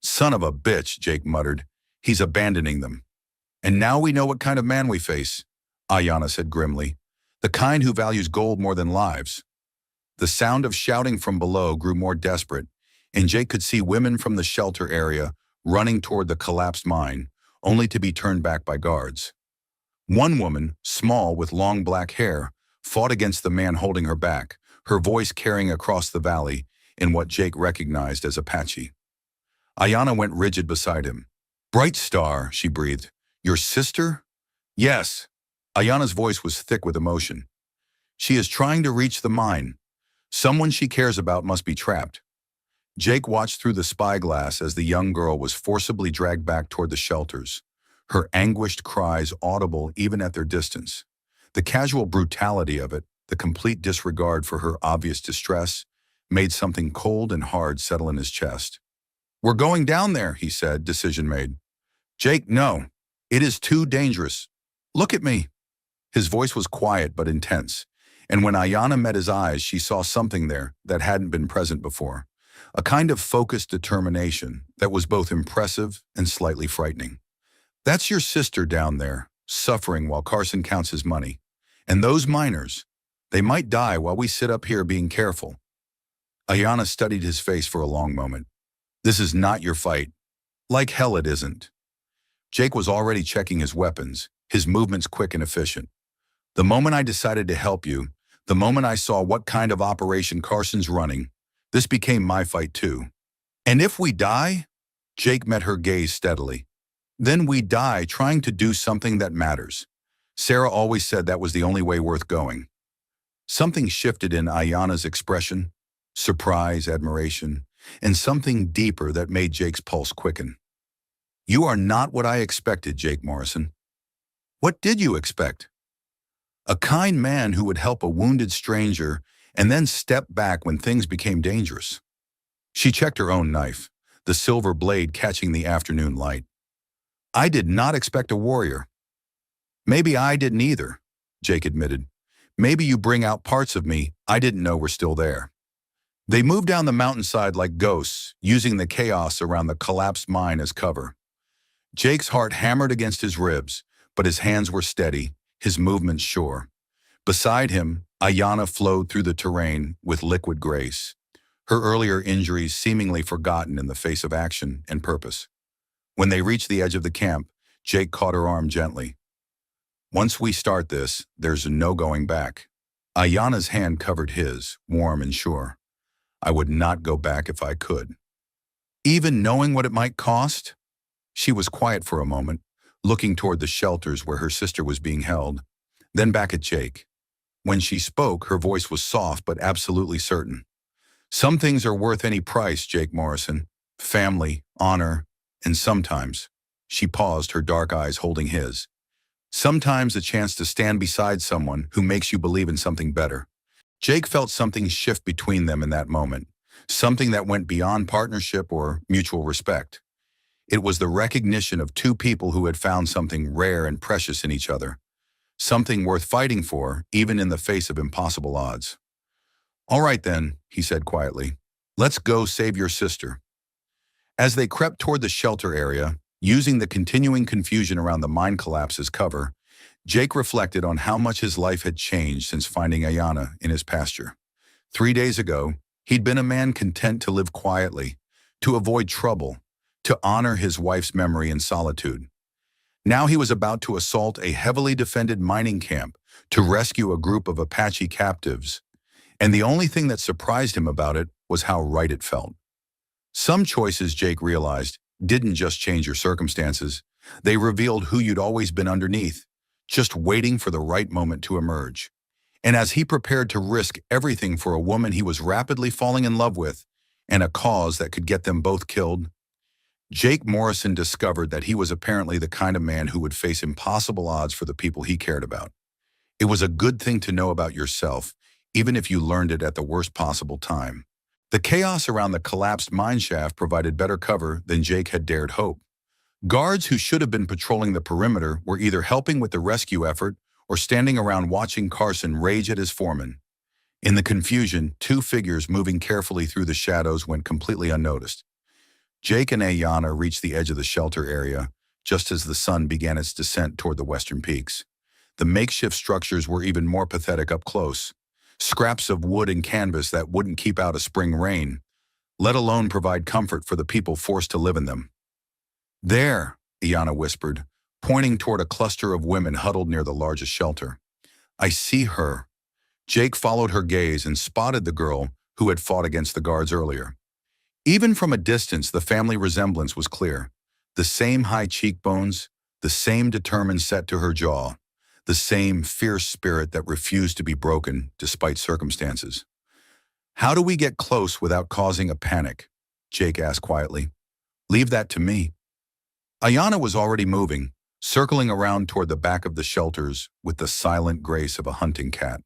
"Son of a bitch," Jake muttered. "He's abandoning them." "And now we know what kind of man we face," Ayanna said grimly. "The kind who values gold more than lives." The sound of shouting from below grew more desperate, and Jake could see women from the shelter area running toward the collapsed mine, only to be turned back by guards. One woman, small with long black hair, fought against the man holding her back, her voice carrying across the valley in what Jake recognized as Apache. Ayanna went rigid beside him. "Bright Star," she breathed. "Your sister?" "Yes." Ayanna's voice was thick with emotion. "She is trying to reach the mine. Someone she cares about must be trapped." Jake watched through the spyglass as the young girl was forcibly dragged back toward the shelters, her anguished cries audible even at their distance. The casual brutality of it, the complete disregard for her obvious distress, made something cold and hard settle in his chest. "We're going down there," he said, decision made. "Jake, no. It is too dangerous. Look at me." His voice was quiet but intense, and when Ayanna met his eyes, she saw something there that hadn't been present before. A kind of focused determination that was both impressive and slightly frightening. "That's your sister down there, suffering while Carson counts his money. And those miners, they might die while we sit up here being careful." Ayanna studied his face for a long moment. "This is not your fight. Like hell it isn't." Jake was already checking his weapons, his movements quick and efficient. "The moment I decided to help you, the moment I saw what kind of operation Carson's running, this became my fight too. And if we die," Jake met her gaze steadily, "then we die trying to do something that matters. Sarah always said that was the only way worth going." Something shifted in Ayanna's expression, surprise, admiration, and something deeper that made Jake's pulse quicken. You are not what I expected, Jake Morrison. What did you expect? A kind man who would help a wounded stranger and then step back when things became dangerous. She checked her own knife, the silver blade catching the afternoon light. I did not expect a warrior. Maybe I didn't either, Jake admitted. Maybe you bring out parts of me I didn't know were still there. They moved down the mountainside like ghosts, using the chaos around the collapsed mine as cover. Jake's heart hammered against his ribs, but his hands were steady, his movements sure. Beside him, Ayanna flowed through the terrain with liquid grace, her earlier injuries seemingly forgotten in the face of action and purpose. When they reached the edge of the camp, Jake caught her arm gently. Once we start this, there's no going back. Ayanna's hand covered his, warm and sure. I would not go back if I could. Even knowing what it might cost? She was quiet for a moment, looking toward the shelters where her sister was being held, then back at Jake. When she spoke, her voice was soft but absolutely certain. Some things are worth any price, Jake Morrison. Family, honor, and sometimes, she paused, her dark eyes holding his. Sometimes a chance to stand beside someone who makes you believe in something better. Jake felt something shift between them in that moment, something that went beyond partnership or mutual respect. It was the recognition of two people who had found something rare and precious in each other, something worth fighting for, even in the face of impossible odds. All right then, he said quietly. Let's go save your sister. As they crept toward the shelter area, using the continuing confusion around the mine collapse as cover, Jake reflected on how much his life had changed since finding Ayanna in his pasture. 3 days ago, he'd been a man content to live quietly, to avoid trouble, to honor his wife's memory in solitude. Now he was about to assault a heavily defended mining camp, to rescue a group of Apache captives, and the only thing that surprised him about it was how right it felt. Some choices, Jake realized, didn't just change your circumstances. They revealed who you'd always been underneath, just waiting for the right moment to emerge. And as he prepared to risk everything for a woman he was rapidly falling in love with, and a cause that could get them both killed, Jake Morrison discovered that he was apparently the kind of man who would face impossible odds for the people he cared about. It was a good thing to know about yourself, even if you learned it at the worst possible time. The chaos around the collapsed mine shaft provided better cover than Jake had dared hope. Guards who should have been patrolling the perimeter were either helping with the rescue effort or standing around watching Carson rage at his foreman. In the confusion, two figures moving carefully through the shadows went completely unnoticed. Jake and Ayanna reached the edge of the shelter area just as the sun began its descent toward the western peaks. The makeshift structures were even more pathetic up close. Scraps of wood and canvas that wouldn't keep out a spring rain, let alone provide comfort for the people forced to live in them. There, Ayanna whispered, pointing toward a cluster of women huddled near the largest shelter. I see her. Jake followed her gaze and spotted the girl who had fought against the guards earlier. Even from a distance, the family resemblance was clear. The same high cheekbones, the same determined set to her jaw, the same fierce spirit that refused to be broken despite circumstances. How do we get close without causing a panic? Jake asked quietly. Leave that to me. Ayanna was already moving, circling around toward the back of the shelters with the silent grace of a hunting cat.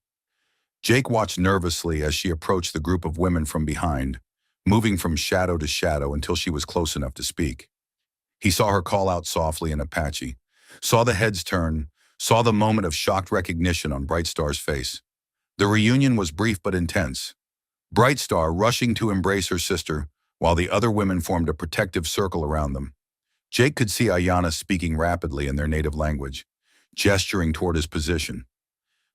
Jake watched nervously as she approached the group of women from behind, moving from shadow to shadow until she was close enough to speak. He saw her call out softly in Apache, saw the heads turn, saw the moment of shocked recognition on Brightstar's face. The reunion was brief but intense. Brightstar rushing to embrace her sister, while the other women formed a protective circle around them. Jake could see Ayanna speaking rapidly in their native language, gesturing toward his position.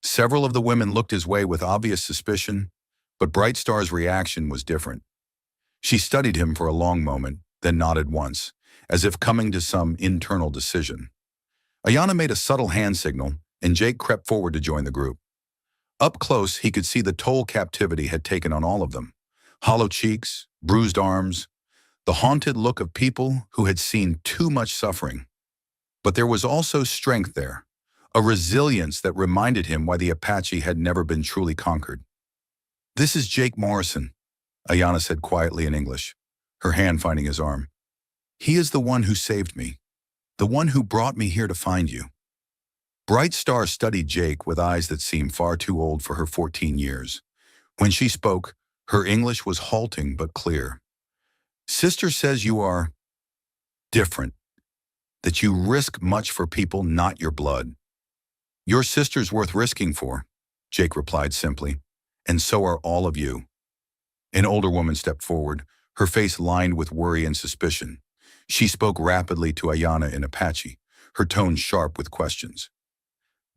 Several of the women looked his way with obvious suspicion, but Brightstar's reaction was different. She studied him for a long moment, then nodded once, as if coming to some internal decision. Ayanna made a subtle hand signal, and Jake crept forward to join the group. Up close, he could see the toll captivity had taken on all of them. Hollow cheeks, bruised arms, the haunted look of people who had seen too much suffering. But there was also strength there, a resilience that reminded him why the Apache had never been truly conquered. This is Jake Morrison, Ayanna said quietly in English, her hand finding his arm. He is the one who saved me, the one who brought me here to find you. Bright Star studied Jake with eyes that seemed far too old for her 14 years. When she spoke, her English was halting but clear. Sister says you are different, that you risk much for people not your blood. Your sister's worth risking for, Jake replied simply, and so are all of you. An older woman stepped forward, her face lined with worry and suspicion. She spoke rapidly to Ayana in Apache, her tone sharp with questions.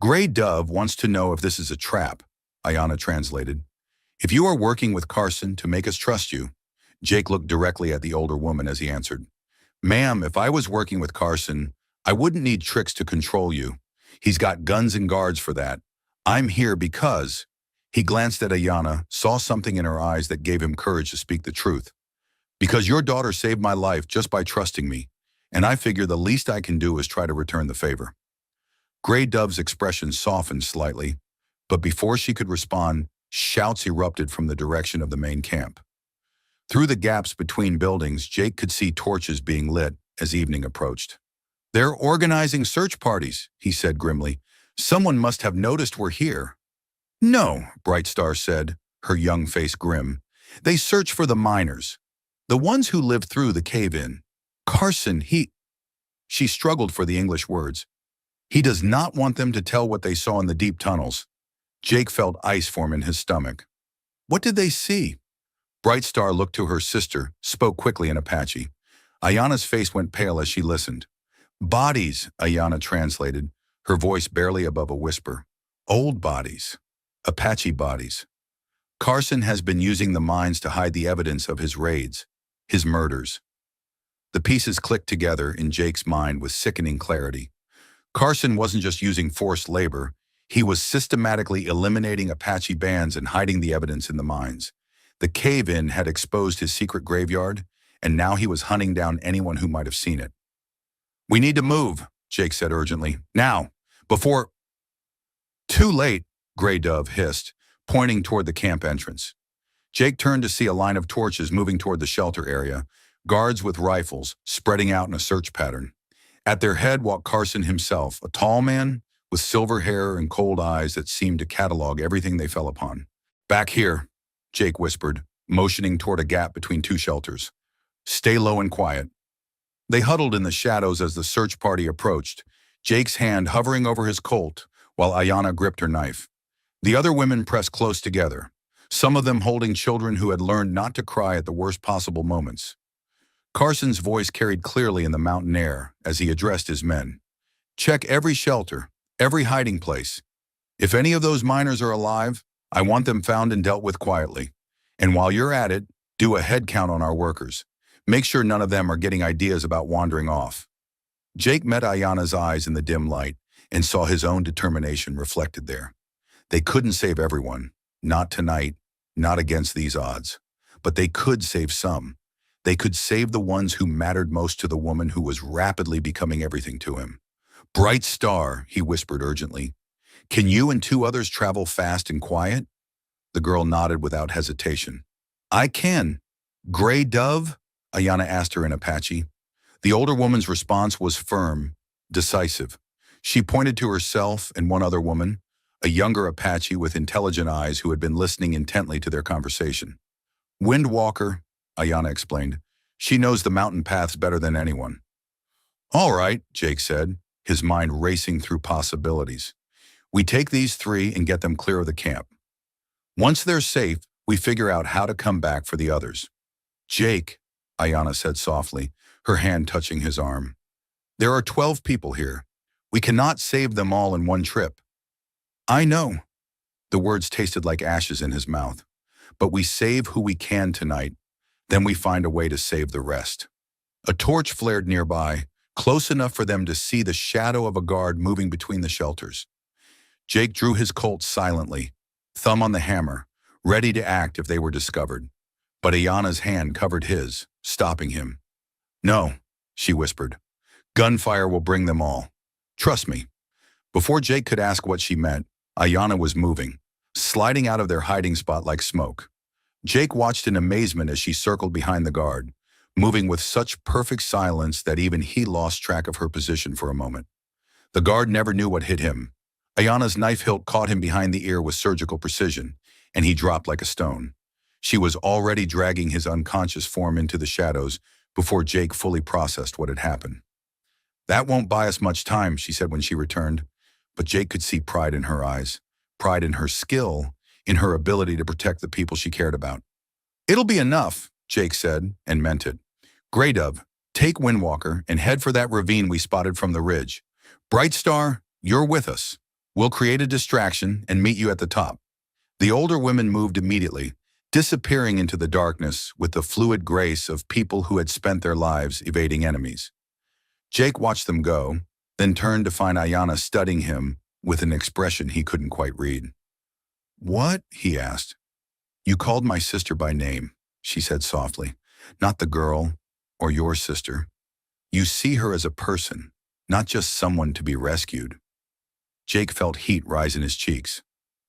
Gray Dove wants to know if this is a trap, Ayana translated. If you are working with Carson to make us trust you, Jake looked directly at the older woman as he answered. Ma'am, if I was working with Carson, I wouldn't need tricks to control you. He's got guns and guards for that. I'm here because... He glanced at Ayana, saw something in her eyes that gave him courage to speak the truth. Because your daughter saved my life just by trusting me, and I figure the least I can do is try to return the favor. Gray Dove's expression softened slightly, but before she could respond, shouts erupted from the direction of the main camp. Through the gaps between buildings, Jake could see torches being lit as evening approached. They're organizing search parties, he said grimly. Someone must have noticed we're here. No, Bright Star said, her young face grim. They search for the miners, the ones who lived through the cave-in. Carson, She struggled for the English words. He does not want them to tell what they saw in the deep tunnels. Jake felt ice form in his stomach. What did they see? Bright Star looked to her sister, spoke quickly in Apache. Ayana's face went pale as she listened. Bodies, Ayana translated, her voice barely above a whisper. Old bodies. Apache bodies. Carson has been using the mines to hide the evidence of his raids, his murders. The pieces clicked together in Jake's mind with sickening clarity. Carson wasn't just using forced labor, he was systematically eliminating Apache bands and hiding the evidence in the mines. The cave-in had exposed his secret graveyard, and now he was hunting down anyone who might have seen it. We need to move, Jake said urgently. Now, before... Too late, Gray Dove hissed, pointing toward the camp entrance. Jake turned to see a line of torches moving toward the shelter area, guards with rifles spreading out in a search pattern. At their head walked Carson himself, a tall man with silver hair and cold eyes that seemed to catalog everything they fell upon. Back here, Jake whispered, motioning toward a gap between two shelters. Stay low and quiet. They huddled in the shadows as the search party approached, Jake's hand hovering over his Colt while Ayana gripped her knife. The other women pressed close together, some of them holding children who had learned not to cry at the worst possible moments. Carson's voice carried clearly in the mountain air as he addressed his men. Check every shelter, every hiding place. If any of those miners are alive, I want them found and dealt with quietly. And while you're at it, do a head count on our workers. Make sure none of them are getting ideas about wandering off. Jake met Ayana's eyes in the dim light and saw his own determination reflected there. They couldn't save everyone, not tonight, not against these odds. But they could save some. They could save the ones who mattered most to the woman who was rapidly becoming everything to him. Bright Star, he whispered urgently. Can you and two others travel fast and quiet? The girl nodded without hesitation. I can. Gray Dove? Ayana asked her in Apache. The older woman's response was firm, decisive. She pointed to herself and one other woman, a younger Apache with intelligent eyes who had been listening intently to their conversation. Windwalker, Ayana explained. She knows the mountain paths better than anyone. All right, Jake said, his mind racing through possibilities. We take these three and get them clear of the camp. Once they're safe, we figure out how to come back for the others. Jake, Ayana said softly, her hand touching his arm. There are 12 people here. We cannot save them all in one trip. I know. The words tasted like ashes in his mouth. But we save who we can tonight. Then we find a way to save the rest. A torch flared nearby, close enough for them to see the shadow of a guard moving between the shelters. Jake drew his Colt silently, thumb on the hammer, ready to act if they were discovered. But Ayana's hand covered his, stopping him. No, she whispered. Gunfire will bring them all. Trust me. Before Jake could ask what she meant, Ayana was moving, sliding out of their hiding spot like smoke. Jake watched in amazement as she circled behind the guard, moving with such perfect silence that even he lost track of her position for a moment. The guard never knew what hit him. Ayana's knife hilt caught him behind the ear with surgical precision, and he dropped like a stone. She was already dragging his unconscious form into the shadows before Jake fully processed what had happened. "That won't buy us much time," she said when she returned, but Jake could see pride in her eyes, pride in her skill, in her ability to protect the people she cared about. "It'll be enough," Jake said, and meant it. "Grey Dove, take Windwalker and head for that ravine we spotted from the ridge. Bright Star, you're with us. We'll create a distraction and meet you at the top." The older women moved immediately, disappearing into the darkness with the fluid grace of people who had spent their lives evading enemies. Jake watched them go, then turned to find Ayana studying him with an expression he couldn't quite read. "What?" he asked. "You called my sister by name," she said softly. "Not the girl or your sister. You see her as a person, not just someone to be rescued." Jake felt heat rise in his cheeks.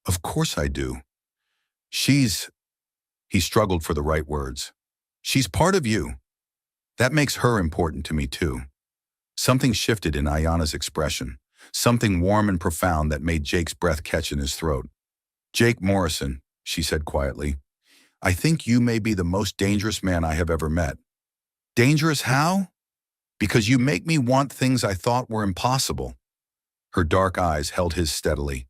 "Of course I do. She's—" He struggled for the right words. "She's part of you. That makes her important to me too." Something shifted in Ayana's expression, something warm and profound that made Jake's breath catch in his throat. "Jake Morrison," she said quietly, "I think you may be the most dangerous man I have ever met." "Dangerous how?" "Because you make me want things I thought were impossible." Her dark eyes held his steadily.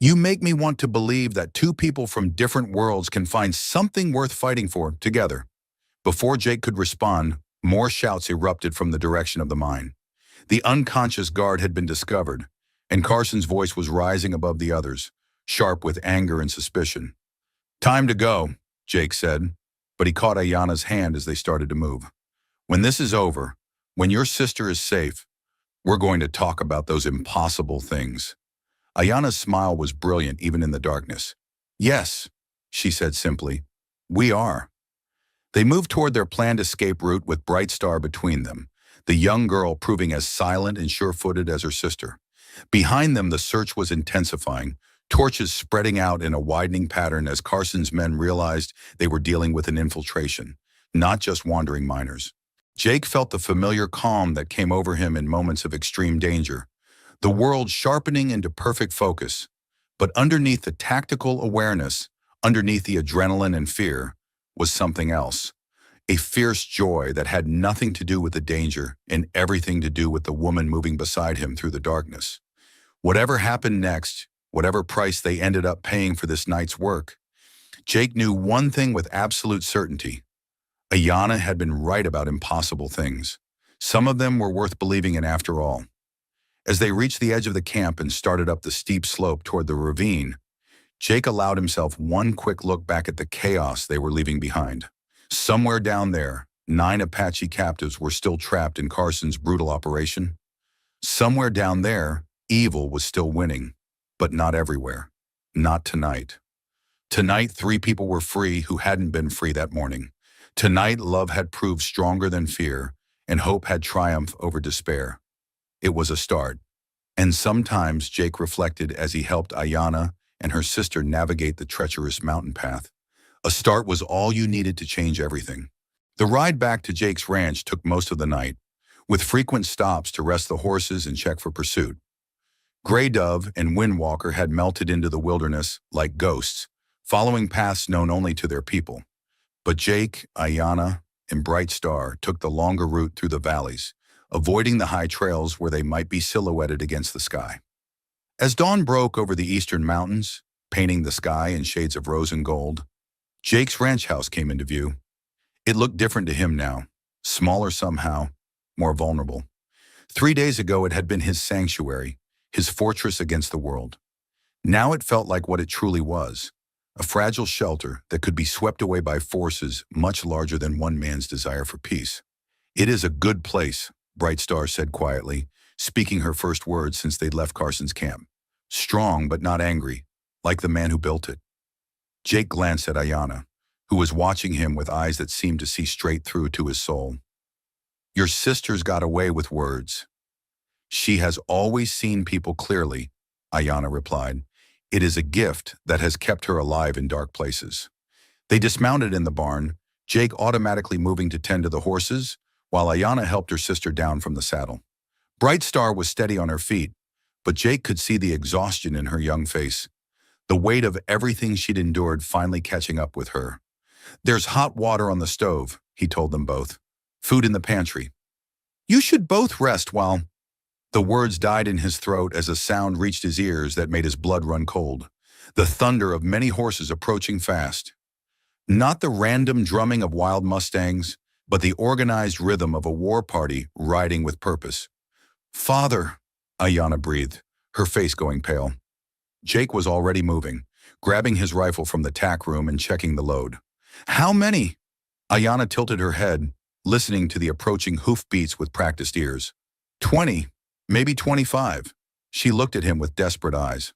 "You make me want to believe that two people from different worlds can find something worth fighting for together." Before Jake could respond, more shouts erupted from the direction of the mine. The unconscious guard had been discovered, and Carson's voice was rising above the others, sharp with anger and suspicion. "Time to go," Jake said, but he caught Ayana's hand as they started to move. "When this is over, when your sister is safe, we're going to talk about those impossible things." Ayana's smile was brilliant even in the darkness. "Yes," she said simply, "we are." They moved toward their planned escape route with Bright Star between them, the young girl proving as silent and sure-footed as her sister. Behind them, the search was intensifying, torches spreading out in a widening pattern as Carson's men realized they were dealing with an infiltration, not just wandering miners. Jake felt the familiar calm that came over him in moments of extreme danger, the world sharpening into perfect focus. But underneath the tactical awareness, underneath the adrenaline and fear, was something else. A fierce joy that had nothing to do with the danger and everything to do with the woman moving beside him through the darkness. Whatever happened next, whatever price they ended up paying for this night's work, Jake knew one thing with absolute certainty. Ayana had been right about impossible things. Some of them were worth believing in after all. As they reached the edge of the camp and started up the steep slope toward the ravine, Jake allowed himself one quick look back at the chaos they were leaving behind. Somewhere down there, 9 Apache captives were still trapped in Carson's brutal operation. Somewhere down there, evil was still winning, but not everywhere. Not tonight. Tonight, 3 people were free who hadn't been free that morning. Tonight, love had proved stronger than fear, and hope had triumphed over despair. It was a start. And sometimes Jake reflected as he helped Ayana and her sister navigate the treacherous mountain path. A start was all you needed to change everything. The ride back to Jake's ranch took most of the night, with frequent stops to rest the horses and check for pursuit. Grey Dove and Windwalker had melted into the wilderness like ghosts, following paths known only to their people. But Jake, Ayana, and Bright Star took the longer route through the valleys, avoiding the high trails where they might be silhouetted against the sky. As dawn broke over the eastern mountains, painting the sky in shades of rose and gold, Jake's ranch house came into view. It looked different to him now, smaller somehow, more vulnerable. 3 days ago it had been his sanctuary, his fortress against the world. Now it felt like what it truly was, a fragile shelter that could be swept away by forces much larger than one man's desire for peace. "It is a good place," Bright Star said quietly, speaking her first words since they'd left Carson's camp. "Strong but not angry, like the man who built it." Jake glanced at Ayana, who was watching him with eyes that seemed to see straight through to his soul. "Your sister's got away with words." "She has always seen people clearly," Ayana replied. "It is a gift that has kept her alive in dark places." They dismounted in the barn, Jake automatically moving to tend to the horses, while Ayanna helped her sister down from the saddle. Bright Star was steady on her feet, but Jake could see the exhaustion in her young face, the weight of everything she'd endured finally catching up with her. "There's hot water on the stove," he told them both. "Food in the pantry. You should both rest while—" The words died in his throat as a sound reached his ears that made his blood run cold. The thunder of many horses approaching fast. Not the random drumming of wild mustangs, but the organized rhythm of a war party riding with purpose. "Father," Ayanna breathed, her face going pale. Jake was already moving, grabbing his rifle from the tack room and checking the load. "How many?" Ayanna tilted her head, listening to the approaching hoofbeats with practiced ears. 20, maybe 25. She looked at him with desperate eyes.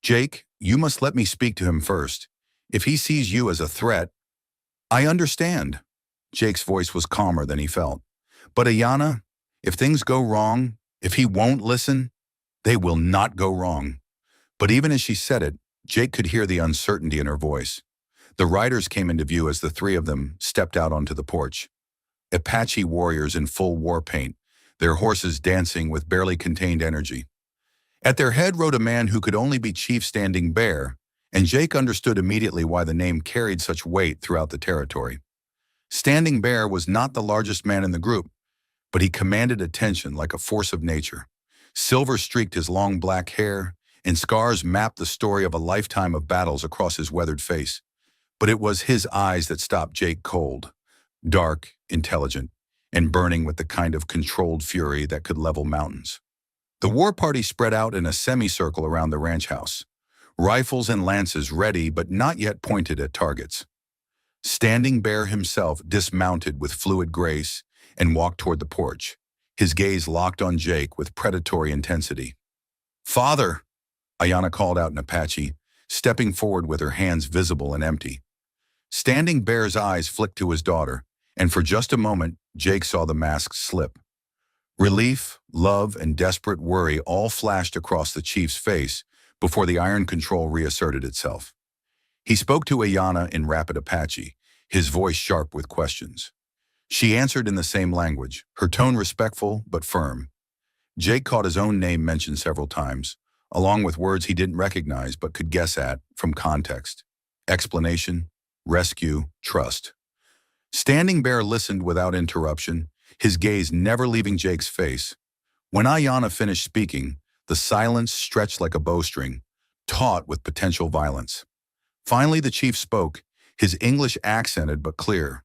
"Jake, you must let me speak to him first. If he sees you as a threat—" "I understand." Jake's voice was calmer than he felt. "But Ayanna, if things go wrong, if he won't listen, they will not go wrong." But even as she said it, Jake could hear the uncertainty in her voice. The riders came into view as the three of them stepped out onto the porch. Apache warriors in full war paint, their horses dancing with barely contained energy. At their head rode a man who could only be Chief Standing Bear, and Jake understood immediately why the name carried such weight throughout the territory. Standing Bear was not the largest man in the group, but he commanded attention like a force of nature. Silver streaked his long black hair, and scars mapped the story of a lifetime of battles across his weathered face. But it was his eyes that stopped Jake cold, dark, intelligent, and burning with the kind of controlled fury that could level mountains. The war party spread out in a semicircle around the ranch house, rifles and lances ready but not yet pointed at targets. Standing Bear himself dismounted with fluid grace and walked toward the porch, his gaze locked on Jake with predatory intensity. "Father," Ayanna called out in Apache, stepping forward with her hands visible and empty. Standing Bear's eyes flicked to his daughter, and for just a moment, Jake saw the mask slip. Relief, love, and desperate worry all flashed across the chief's face before the iron control reasserted itself. He spoke to Ayanna in rapid Apache, his voice sharp with questions. She answered in the same language, her tone respectful but firm. Jake caught his own name mentioned several times, along with words he didn't recognize but could guess at from context. Explanation, rescue, trust. Standing Bear listened without interruption, his gaze never leaving Jake's face. When Ayanna finished speaking, the silence stretched like a bowstring, taut with potential violence. Finally, the chief spoke, his English accented but clear.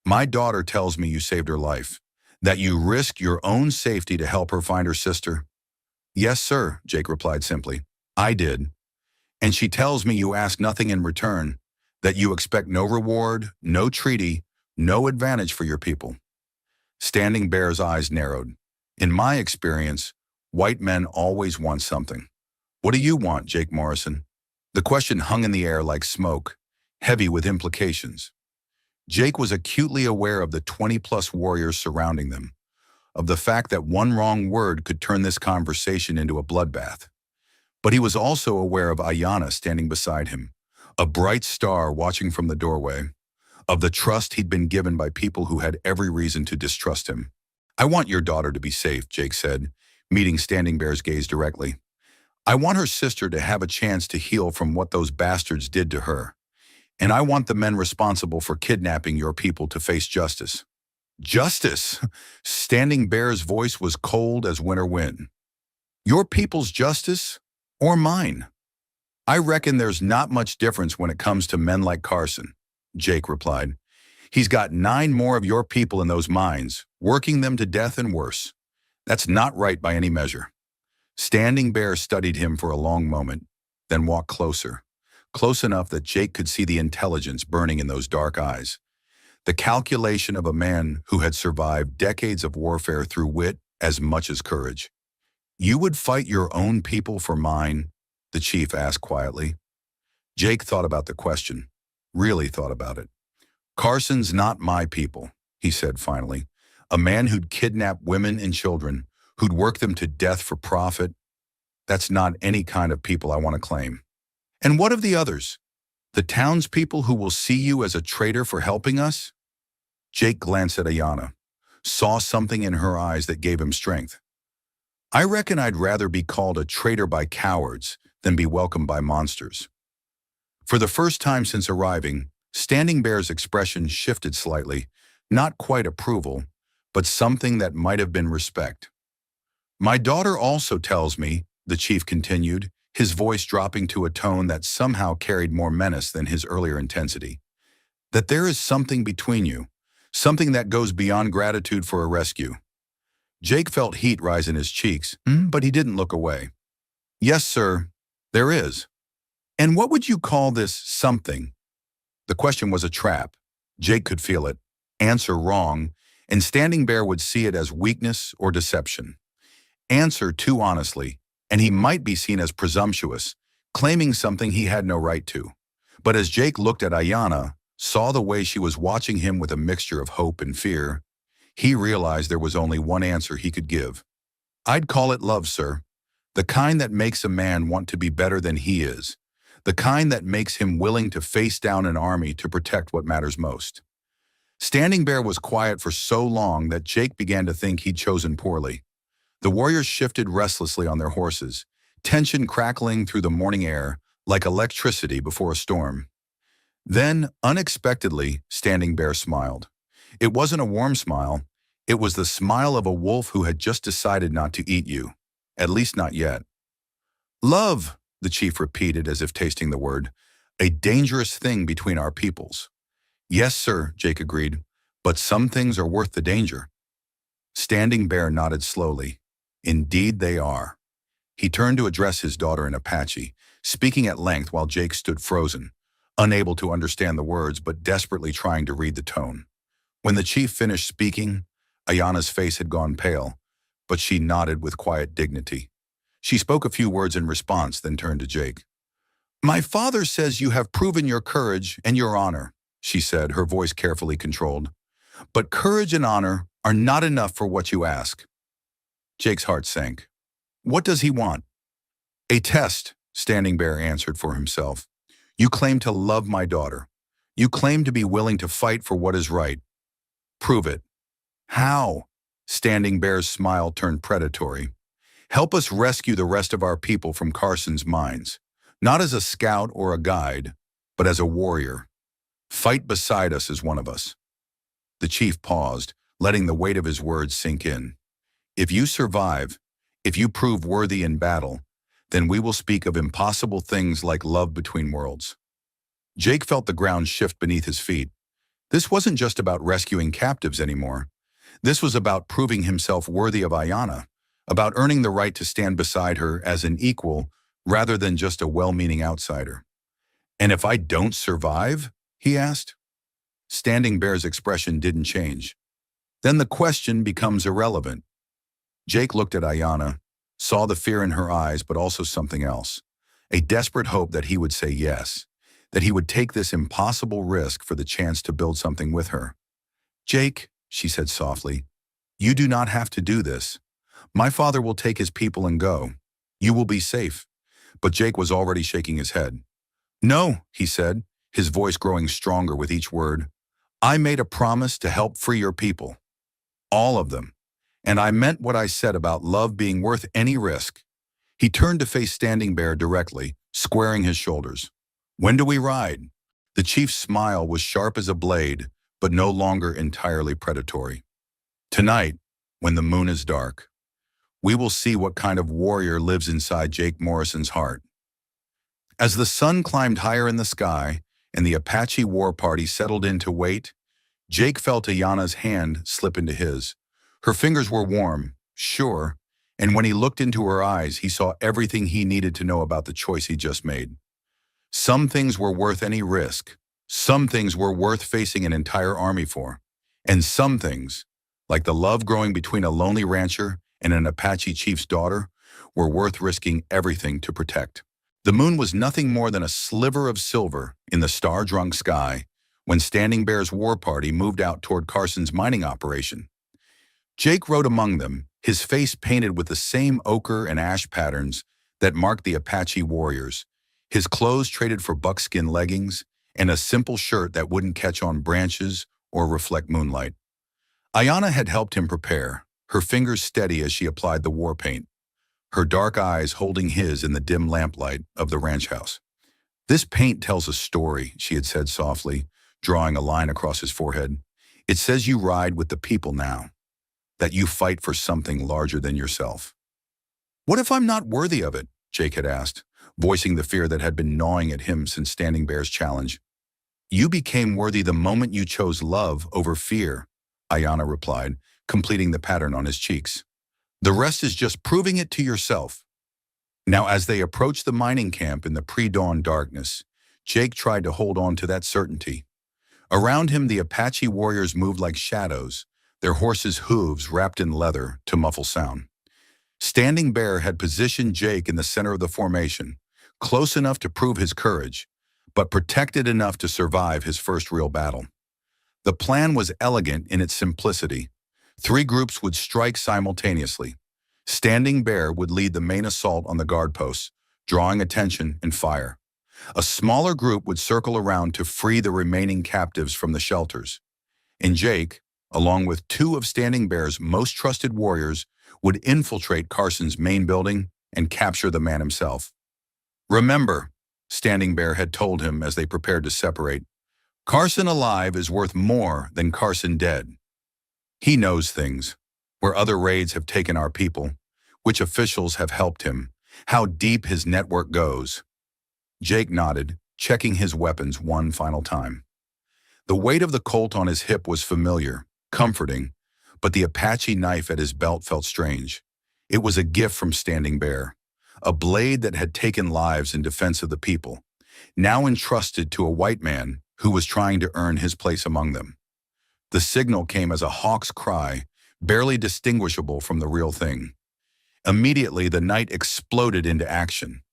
"My daughter tells me you saved her life, that you risked your own safety to help her find her sister." "Yes, sir," Jake replied simply. "I did. And she tells me you ask nothing in return, that you expect no reward, no treaty, no advantage for your people." Standing Bear's eyes narrowed. "In my experience, white men always want something." "What do you want, Jake Morrison?" The question hung in the air like smoke, heavy with implications. Jake was acutely aware of the 20-plus warriors surrounding them, of the fact that one wrong word could turn this conversation into a bloodbath. But he was also aware of Ayanna standing beside him, a bright star watching from the doorway, of the trust he'd been given by people who had every reason to distrust him. "I want your daughter to be safe," Jake said, meeting Standing Bear's gaze directly. "I want her sister to have a chance to heal from what those bastards did to her. And I want the men responsible for kidnapping your people to face justice." "Justice?" Standing Bear's voice was cold as winter wind. "Your people's justice? Or mine? I reckon there's not much difference when it comes to men like Carson," Jake replied. "He's got 9 more of your people in those mines, working them to death and worse. That's not right by any measure." Standing Bear studied him for a long moment, then walked closer, close enough that Jake could see the intelligence burning in those dark eyes. The calculation of a man who had survived decades of warfare through wit as much as courage. "You would fight your own people for mine?" the chief asked quietly. Jake thought about the question, really thought about it. "Carson's not my people," he said finally. "A man who'd kidnap women and children, who'd work them to death for profit. That's not any kind of people I want to claim." "And what of the others?" The townspeople who will see you as a traitor for helping us? Jake glanced at Ayana, saw something in her eyes that gave him strength. I reckon I'd rather be called a traitor by cowards than be welcomed by monsters. For the first time since arriving, Standing Bear's expression shifted slightly, not quite approval, but something that might have been respect. My daughter also tells me, the chief continued, his voice dropping to a tone that somehow carried more menace than his earlier intensity, that there is something between you, something that goes beyond gratitude for a rescue. Jake felt heat rise in his cheeks, but he didn't look away. Yes, sir, there is. And what would you call this something? The question was a trap. Jake could feel it. Answer wrong, and Standing Bear would see it as weakness or deception. Answer too honestly, and he might be seen as presumptuous, claiming something he had no right to. But as Jake looked at Ayana, saw the way she was watching him with a mixture of hope and fear, he realized there was only one answer he could give. I'd call it love, sir. The kind that makes a man want to be better than he is. The kind that makes him willing to face down an army to protect what matters most. Standing Bear was quiet for so long that Jake began to think he'd chosen poorly. The warriors shifted restlessly on their horses, tension crackling through the morning air like electricity before a storm. Then, unexpectedly, Standing Bear smiled. It wasn't a warm smile. It was the smile of a wolf who had just decided not to eat you. At least not yet. Love, the chief repeated as if tasting the word, a dangerous thing between our peoples. Yes, sir, Jake agreed, but some things are worth the danger. Standing Bear nodded slowly. Indeed they are. He turned to address his daughter in Apache, speaking at length while Jake stood frozen, unable to understand the words but desperately trying to read the tone. When the chief finished speaking, Ayana's face had gone pale, but she nodded with quiet dignity. She spoke a few words in response, then turned to Jake. My father says you have proven your courage and your honor, she said, her voice carefully controlled. But courage and honor are not enough for what you ask. Jake's heart sank. What does he want? A test, Standing Bear answered for himself. You claim to love my daughter. You claim to be willing to fight for what is right. Prove it. How? Standing Bear's smile turned predatory. Help us rescue the rest of our people from Carson's mines, not as a scout or a guide, but as a warrior. Fight beside us as one of us. The chief paused, letting the weight of his words sink in. If you survive, if you prove worthy in battle, then we will speak of impossible things like love between worlds. Jake felt the ground shift beneath his feet. This wasn't just about rescuing captives anymore. This was about proving himself worthy of Ayana, about earning the right to stand beside her as an equal rather than just a well-meaning outsider. And if I don't survive? He asked. Standing Bear's expression didn't change. Then the question becomes irrelevant. Jake looked at Ayana, saw the fear in her eyes, but also something else. A desperate hope that he would say yes, that he would take this impossible risk for the chance to build something with her. Jake, she said softly, you do not have to do this. My father will take his people and go. You will be safe. But Jake was already shaking his head. No, he said, his voice growing stronger with each word. I made a promise to help free your people. All of them. And I meant what I said about love being worth any risk. He turned to face Standing Bear directly, squaring his shoulders. When do we ride? The chief's smile was sharp as a blade, but no longer entirely predatory. Tonight, when the moon is dark, we will see what kind of warrior lives inside Jake Morrison's heart. As the sun climbed higher in the sky and the Apache war party settled in to wait, Jake felt Ayana's hand slip into his. Her fingers were warm, sure, and when he looked into her eyes, he saw everything he needed to know about the choice he just made. Some things were worth any risk. Some things were worth facing an entire army for. And some things, like the love growing between a lonely rancher and an Apache chief's daughter, were worth risking everything to protect. The moon was nothing more than a sliver of silver in the star-drunk sky when Standing Bear's war party moved out toward Carson's mining operation. Jake rode among them, his face painted with the same ochre and ash patterns that marked the Apache warriors, His clothes traded for buckskin leggings and a simple shirt that wouldn't catch on branches or reflect moonlight. Ayanna had helped him prepare, her fingers steady as she applied the war paint, her dark eyes holding his in the dim lamplight of the ranch house. "This paint tells a story," she had said softly, drawing a line across his forehead. "It says you ride with the people now, that you fight for something larger than yourself." "What if I'm not worthy of it?" Jake had asked, voicing the fear that had been gnawing at him since Standing Bear's challenge. "You became worthy the moment you chose love over fear," Ayanna replied, completing the pattern on his cheeks. "The rest is just proving it to yourself." Now, as they approached the mining camp in the pre-dawn darkness, Jake tried to hold on to that certainty. Around him, the Apache warriors moved like shadows, their horses' hooves wrapped in leather to muffle sound. Standing Bear had positioned Jake in the center of the formation, close enough to prove his courage, but protected enough to survive his first real battle. The plan was elegant in its simplicity. 3 groups would strike simultaneously. Standing Bear would lead the main assault on the guard posts, drawing attention and fire. A smaller group would circle around to free the remaining captives from the shelters. And Jake, along with 2 of Standing Bear's most trusted warriors, would infiltrate Carson's main building and capture the man himself. "Remember," Standing Bear had told him as they prepared to separate, "Carson alive is worth more than Carson dead. He knows things, where other raids have taken our people, which officials have helped him, how deep his network goes." Jake nodded, checking his weapons one final time. The weight of the Colt on his hip was familiar, comforting, but the Apache knife at his belt felt strange. It was a gift from Standing Bear, a blade that had taken lives in defense of the people, now entrusted to a white man who was trying to earn his place among them. The signal came as a hawk's cry, barely distinguishable from the real thing. Immediately, the night exploded into action.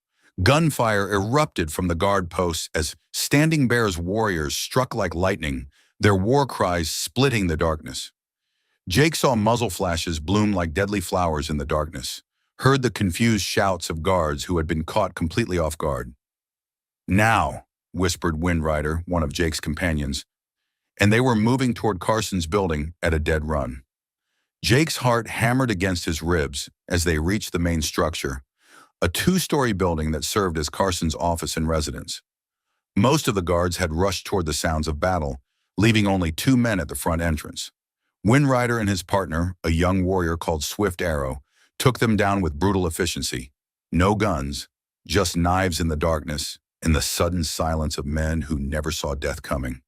Gunfire erupted from the guard posts as Standing Bear's warriors struck like lightning, their war cries splitting the darkness. Jake saw muzzle flashes bloom like deadly flowers in the darkness, heard the confused shouts of guards who had been caught completely off guard. "Now," whispered Wind Rider, one of Jake's companions, and they were moving toward Carson's building at a dead run. Jake's heart hammered against his ribs as they reached the main structure, a 2-story building that served as Carson's office and residence. Most of the guards had rushed toward the sounds of battle, leaving only 2 men at the front entrance. Wind Rider and his partner, a young warrior called Swift Arrow, took them down with brutal efficiency. No guns, just knives in the darkness and the sudden silence of men who never saw death coming.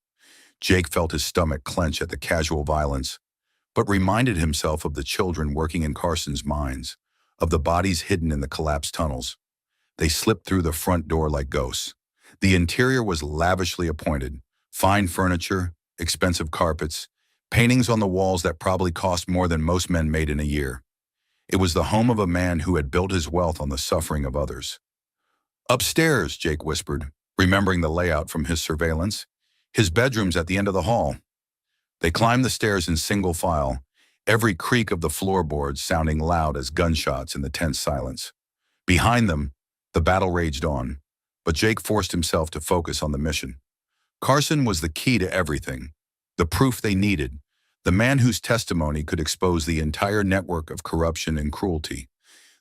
Jake felt his stomach clench at the casual violence, but reminded himself of the children working in Carson's mines, of the bodies hidden in the collapsed tunnels. They slipped through the front door like ghosts. The interior was lavishly appointed, fine furniture, expensive carpets, paintings on the walls that probably cost more than most men made in a year. It was the home of a man who had built his wealth on the suffering of others. "Upstairs," Jake whispered, remembering the layout from his surveillance. "His bedroom's at the end of the hall." They climbed the stairs in single file, every creak of the floorboards sounding loud as gunshots in the tense silence. Behind them, the battle raged on, but Jake forced himself to focus on the mission. Carson was the key to everything, the proof they needed, the man whose testimony could expose the entire network of corruption and cruelty.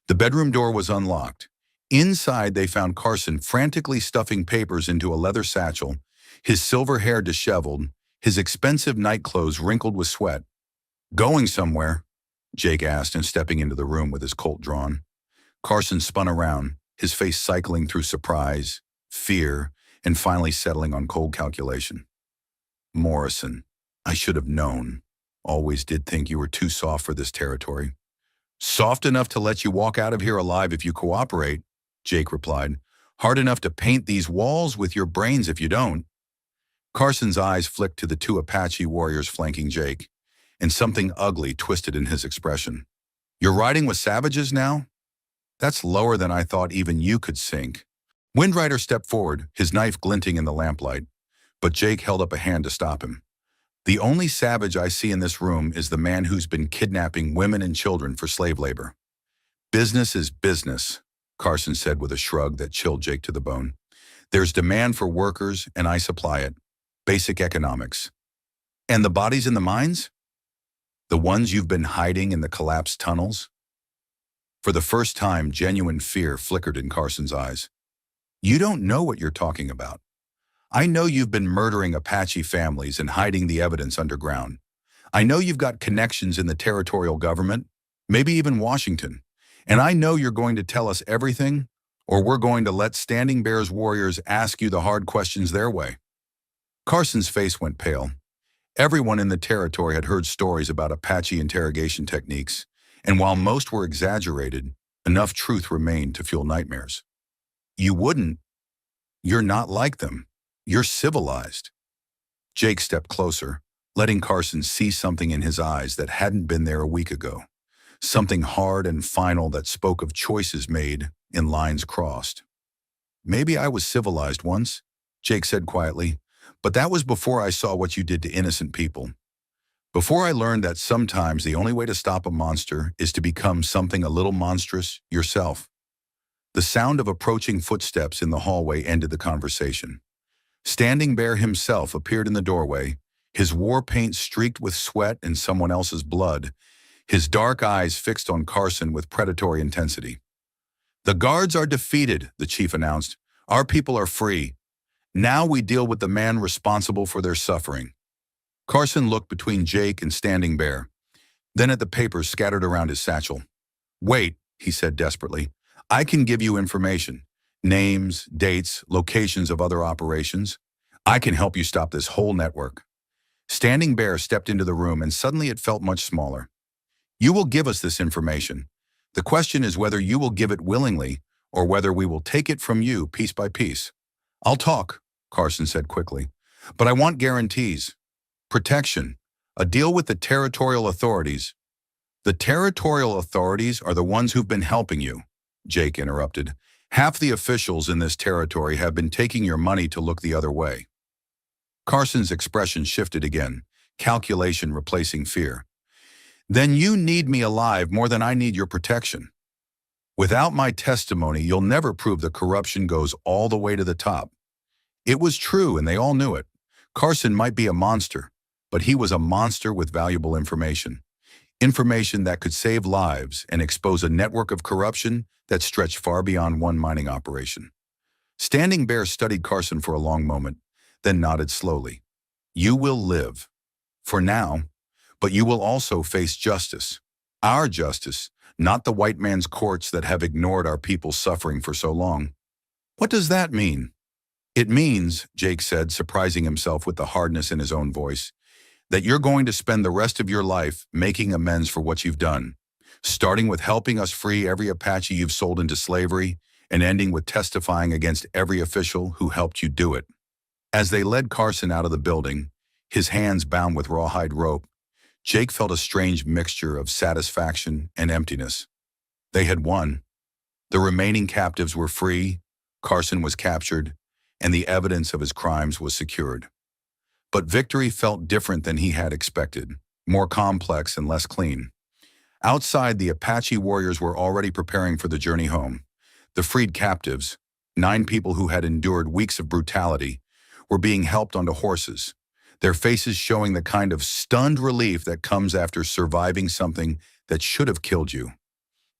The bedroom door was unlocked. Inside, they found Carson frantically stuffing papers into a leather satchel, his silver hair disheveled, his expensive nightclothes wrinkled with sweat. "Going somewhere?" Jake asked, and stepping into the room with his Colt drawn. Carson spun around, his face cycling through surprise, fear, and finally settling on cold calculation. "Morrison, I should have known. Always did think you were too soft for this territory." "Soft enough to let you walk out of here alive if you cooperate," Jake replied. "Hard enough to paint these walls with your brains if you don't." Carson's eyes flicked to the 2 Apache warriors flanking Jake, and something ugly twisted in his expression. "You're riding with savages now? That's lower than I thought even you could sink." Wind Rider stepped forward, his knife glinting in the lamplight, but Jake held up a hand to stop him. "The only savage I see in this room is the man who's been kidnapping women and children for slave labor." "Business is business," Carson said with a shrug that chilled Jake to the bone. There's demand for workers, and I supply it. Basic economics. And the bodies in the mines? The ones you've been hiding in the collapsed tunnels? For the first time, genuine fear flickered in Carson's eyes. You don't know what you're talking about. I know you've been murdering Apache families and hiding the evidence underground. I know you've got connections in the territorial government, maybe even Washington. And I know you're going to tell us everything, or we're going to let Standing Bear's warriors ask you the hard questions their way. Carson's face went pale. Everyone in the territory had heard stories about Apache interrogation techniques, and while most were exaggerated, enough truth remained to fuel nightmares. You wouldn't. You're not like them. You're civilized. Jake stepped closer, letting Carson see something in his eyes that hadn't been there a week ago. Something hard and final that spoke of choices made in lines crossed. Maybe I was civilized once, Jake said quietly, but that was before I saw what you did to innocent people. Before I learned that sometimes the only way to stop a monster is to become something a little monstrous yourself. The sound of approaching footsteps in the hallway ended the conversation. Standing Bear himself appeared in the doorway, his war paint streaked with sweat and someone else's blood, his dark eyes fixed on Carson with predatory intensity. The guards are defeated, the chief announced. Our people are free. Now we deal with the man responsible for their suffering. Carson looked between Jake and Standing Bear, then at the papers scattered around his satchel. Wait, he said desperately. I can give you information. Names, dates, locations of other operations. I can help you stop this whole network. Standing Bear stepped into the room and suddenly it felt much smaller. You will give us this information. The question is whether you will give it willingly or whether we will take it from you piece by piece. I'll talk, Carson said quickly, but I want guarantees. Protection. A deal with the territorial authorities. The territorial authorities are the ones who've been helping you, Jake interrupted. Half the officials in this territory have been taking your money to look the other way. Carson's expression shifted again, calculation replacing fear. Then you need me alive more than I need your protection. Without my testimony, you'll never prove the corruption goes all the way to the top. It was true, and they all knew it. Carson might be a monster, but he was a monster with valuable information. Information that could save lives and expose a network of corruption that stretched far beyond one mining operation. Standing Bear studied Carson for a long moment, then nodded slowly. You will live. For now. But you will also face justice. Our justice, not the white man's courts that have ignored our people's suffering for so long. What does that mean? It means, Jake said, surprising himself with the hardness in his own voice, that you're going to spend the rest of your life making amends for what you've done, starting with helping us free every Apache you've sold into slavery and ending with testifying against every official who helped you do it. As they led Carson out of the building, his hands bound with rawhide rope, Jake felt a strange mixture of satisfaction and emptiness. They had won. The remaining captives were free, Carson was captured, and the evidence of his crimes was secured. But victory felt different than he had expected, more complex and less clean. Outside, the Apache warriors were already preparing for the journey home. The freed captives, 9 people who had endured weeks of brutality, were being helped onto horses, their faces showing the kind of stunned relief that comes after surviving something that should have killed you.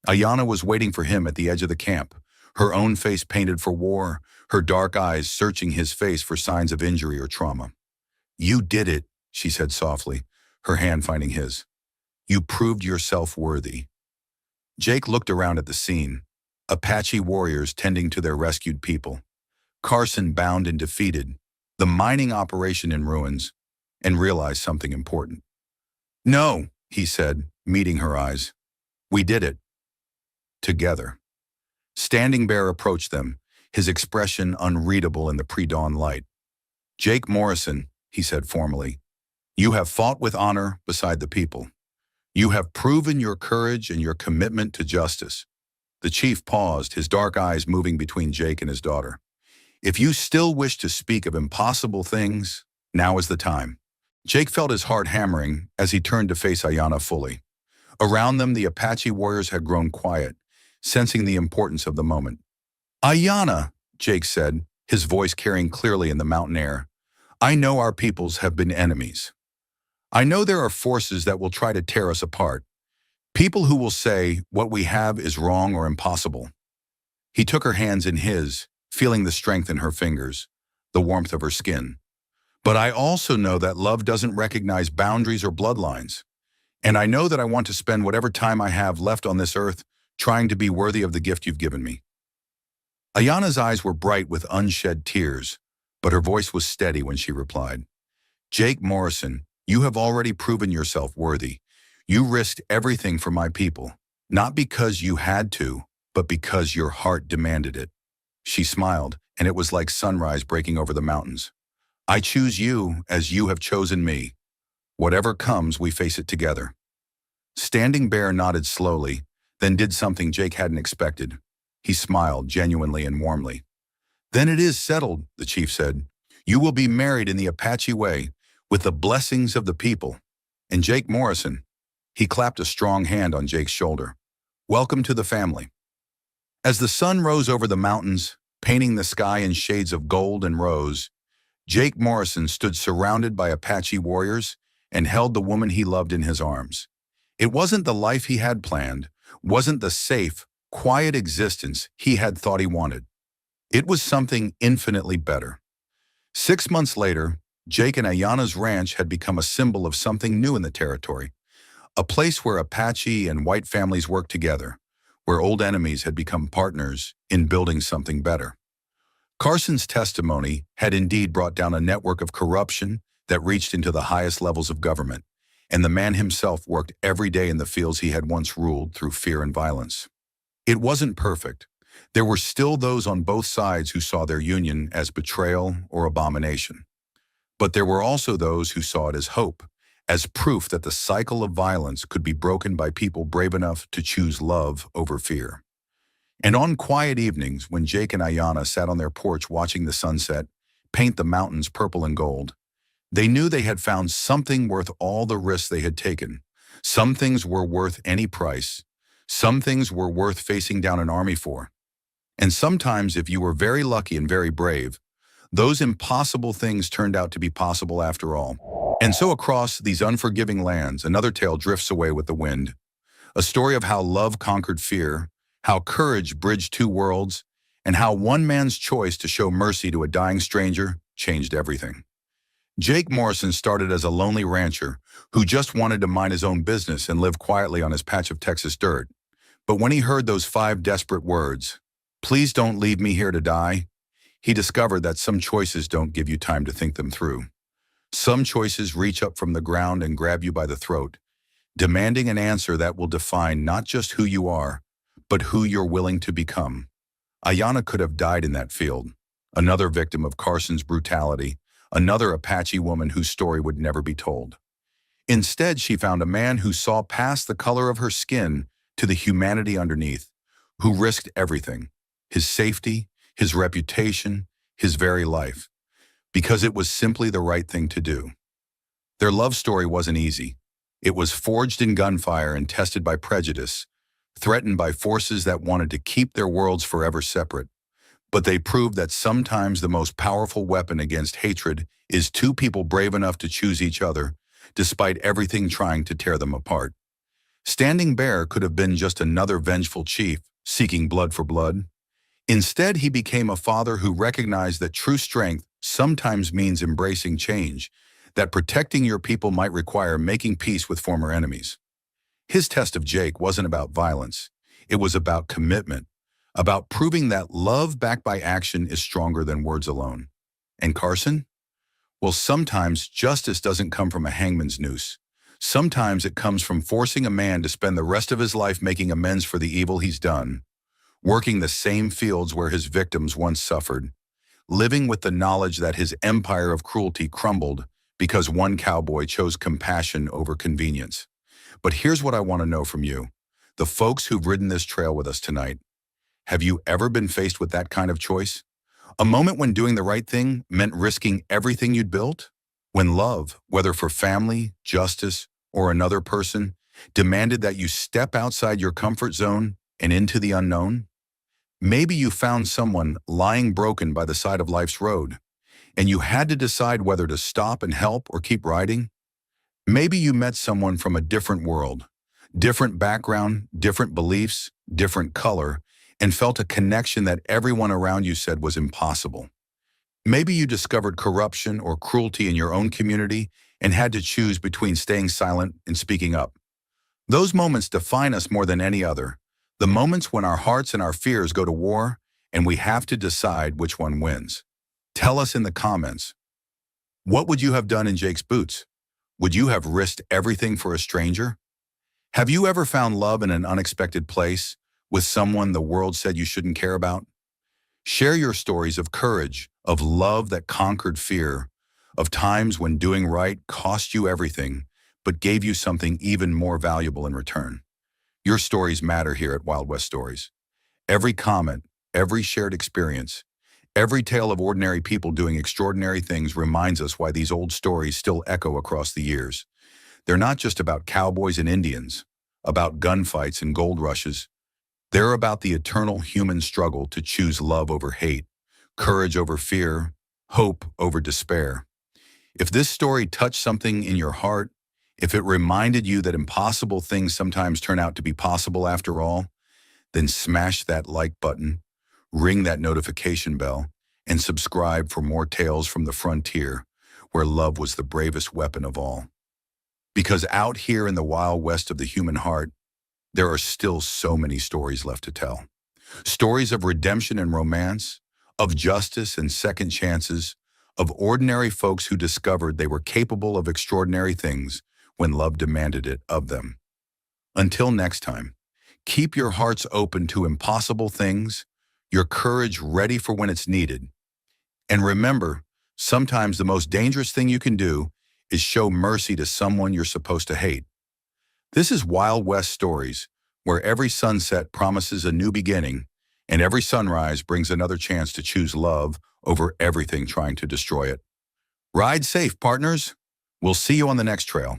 Ayanna was waiting for him at the edge of the camp, her own face painted for war, her dark eyes searching his face for signs of injury or trauma. You did it, she said softly, her hand finding his. You proved yourself worthy. Jake looked around at the scene, Apache warriors tending to their rescued people, Carson bound and defeated, the mining operation in ruins, and realized something important. No, he said, meeting her eyes. We did it. Together. Standing Bear approached them, his expression unreadable in the pre-dawn light. Jake Morrison, he said formally, you have fought with honor beside the people. You have proven your courage and your commitment to justice. The chief paused, his dark eyes moving between Jake and his daughter. If you still wish to speak of impossible things, now is the time. Jake felt his heart hammering as he turned to face Ayanna fully. Around them, the Apache warriors had grown quiet, sensing the importance of the moment. Ayanna, Jake said, his voice carrying clearly in the mountain air. "I know our peoples have been enemies. I know there are forces that will try to tear us apart. People who will say what we have is wrong or impossible." He took her hands in his, feeling the strength in her fingers, the warmth of her skin. "But I also know that love doesn't recognize boundaries or bloodlines. And I know that I want to spend whatever time I have left on this earth trying to be worthy of the gift you've given me." Ayana's eyes were bright with unshed tears, but her voice was steady when she replied, "Jake Morrison, you have already proven yourself worthy. You risked everything for my people, not because you had to, but because your heart demanded it." She smiled, and it was like sunrise breaking over the mountains. "I choose you as you have chosen me. Whatever comes, we face it together." Standing Bear nodded slowly, then did something Jake hadn't expected. He smiled genuinely and warmly. "Then it is settled," the chief said. "You will be married in the Apache way, with the blessings of the people. And Jake Morrison," he clapped a strong hand on Jake's shoulder, "welcome to the family." As the sun rose over the mountains, painting the sky in shades of gold and rose, Jake Morrison stood surrounded by Apache warriors and held the woman he loved in his arms. It wasn't the life he had planned, wasn't the safe, quiet existence he had thought he wanted. It was something infinitely better. 6 months later, Jake and Ayana's ranch had become a symbol of something new in the territory, a place where Apache and white families worked together, where old enemies had become partners in building something better. Carson's testimony had indeed brought down a network of corruption that reached into the highest levels of government, and the man himself worked every day in the fields he had once ruled through fear and violence. It wasn't perfect. There were still those on both sides who saw their union as betrayal or abomination. But there were also those who saw it as hope, as proof that the cycle of violence could be broken by people brave enough to choose love over fear. And on quiet evenings, when Jake and Ayana sat on their porch watching the sunset paint the mountains purple and gold, they knew they had found something worth all the risks they had taken. Some things were worth any price. Some things were worth facing down an army for. And sometimes, if you were very lucky and very brave, those impossible things turned out to be possible after all. And so across these unforgiving lands, another tale drifts away with the wind. A story of how love conquered fear, how courage bridged two worlds, and how one man's choice to show mercy to a dying stranger changed everything. Jake Morrison started as a lonely rancher who just wanted to mind his own business and live quietly on his patch of Texas dirt. But when he heard those 5 desperate words, "Please don't leave me here to die," he discovered that some choices don't give you time to think them through. Some choices reach up from the ground and grab you by the throat, demanding an answer that will define not just who you are, but who you're willing to become. Ayana could have died in that field, another victim of Carson's brutality, another Apache woman whose story would never be told. Instead, she found a man who saw past the color of her skin to the humanity underneath, who risked everything, his safety, his reputation, his very life, because it was simply the right thing to do. Their love story wasn't easy. It was forged in gunfire and tested by prejudice, threatened by forces that wanted to keep their worlds forever separate. But they proved that sometimes the most powerful weapon against hatred is 2 people brave enough to choose each other, despite everything trying to tear them apart. Standing Bear could have been just another vengeful chief, seeking blood for blood. Instead, he became a father who recognized that true strength sometimes means embracing change, that protecting your people might require making peace with former enemies. His test of Jake wasn't about violence. It was about commitment, about proving that love backed by action is stronger than words alone. And Carson? Well, sometimes justice doesn't come from a hangman's noose. Sometimes it comes from forcing a man to spend the rest of his life making amends for the evil he's done, working the same fields where his victims once suffered, living with the knowledge that his empire of cruelty crumbled because one cowboy chose compassion over convenience. But here's what I want to know from you, the folks who've ridden this trail with us tonight. Have you ever been faced with that kind of choice? A moment when doing the right thing meant risking everything you'd built? When love, whether for family, justice, or another person, demanded that you step outside your comfort zone and into the unknown? Maybe you found someone lying broken by the side of life's road, and you had to decide whether to stop and help or keep riding. Maybe you met someone from a different world, different background, different beliefs, different color, and felt a connection that everyone around you said was impossible. Maybe you discovered corruption or cruelty in your own community and had to choose between staying silent and speaking up. Those moments define us more than any other. The moments when our hearts and our fears go to war and we have to decide which one wins. Tell us in the comments, what would you have done in Jake's boots? Would you have risked everything for a stranger? Have you ever found love in an unexpected place with someone the world said you shouldn't care about? Share your stories of courage, of love that conquered fear, of times when doing right cost you everything, but gave you something even more valuable in return. Your stories matter here at Wild West Stories. Every comment, every shared experience, every tale of ordinary people doing extraordinary things reminds us why these old stories still echo across the years. They're not just about cowboys and Indians, about gunfights and gold rushes. They're about the eternal human struggle to choose love over hate, courage over fear, hope over despair. If this story touched something in your heart, if it reminded you that impossible things sometimes turn out to be possible after all, then smash that like button, ring that notification bell, and subscribe for more tales from the frontier, where love was the bravest weapon of all. Because out here in the wild west of the human heart, there are still so many stories left to tell. Stories of redemption and romance, of justice and second chances, of ordinary folks who discovered they were capable of extraordinary things when love demanded it of them. Until next time, keep your hearts open to impossible things, your courage ready for when it's needed. And remember, sometimes the most dangerous thing you can do is show mercy to someone you're supposed to hate. This is Wild West Stories, where every sunset promises a new beginning, and every sunrise brings another chance to choose love over everything trying to destroy it. Ride safe, partners. We'll see you on the next trail.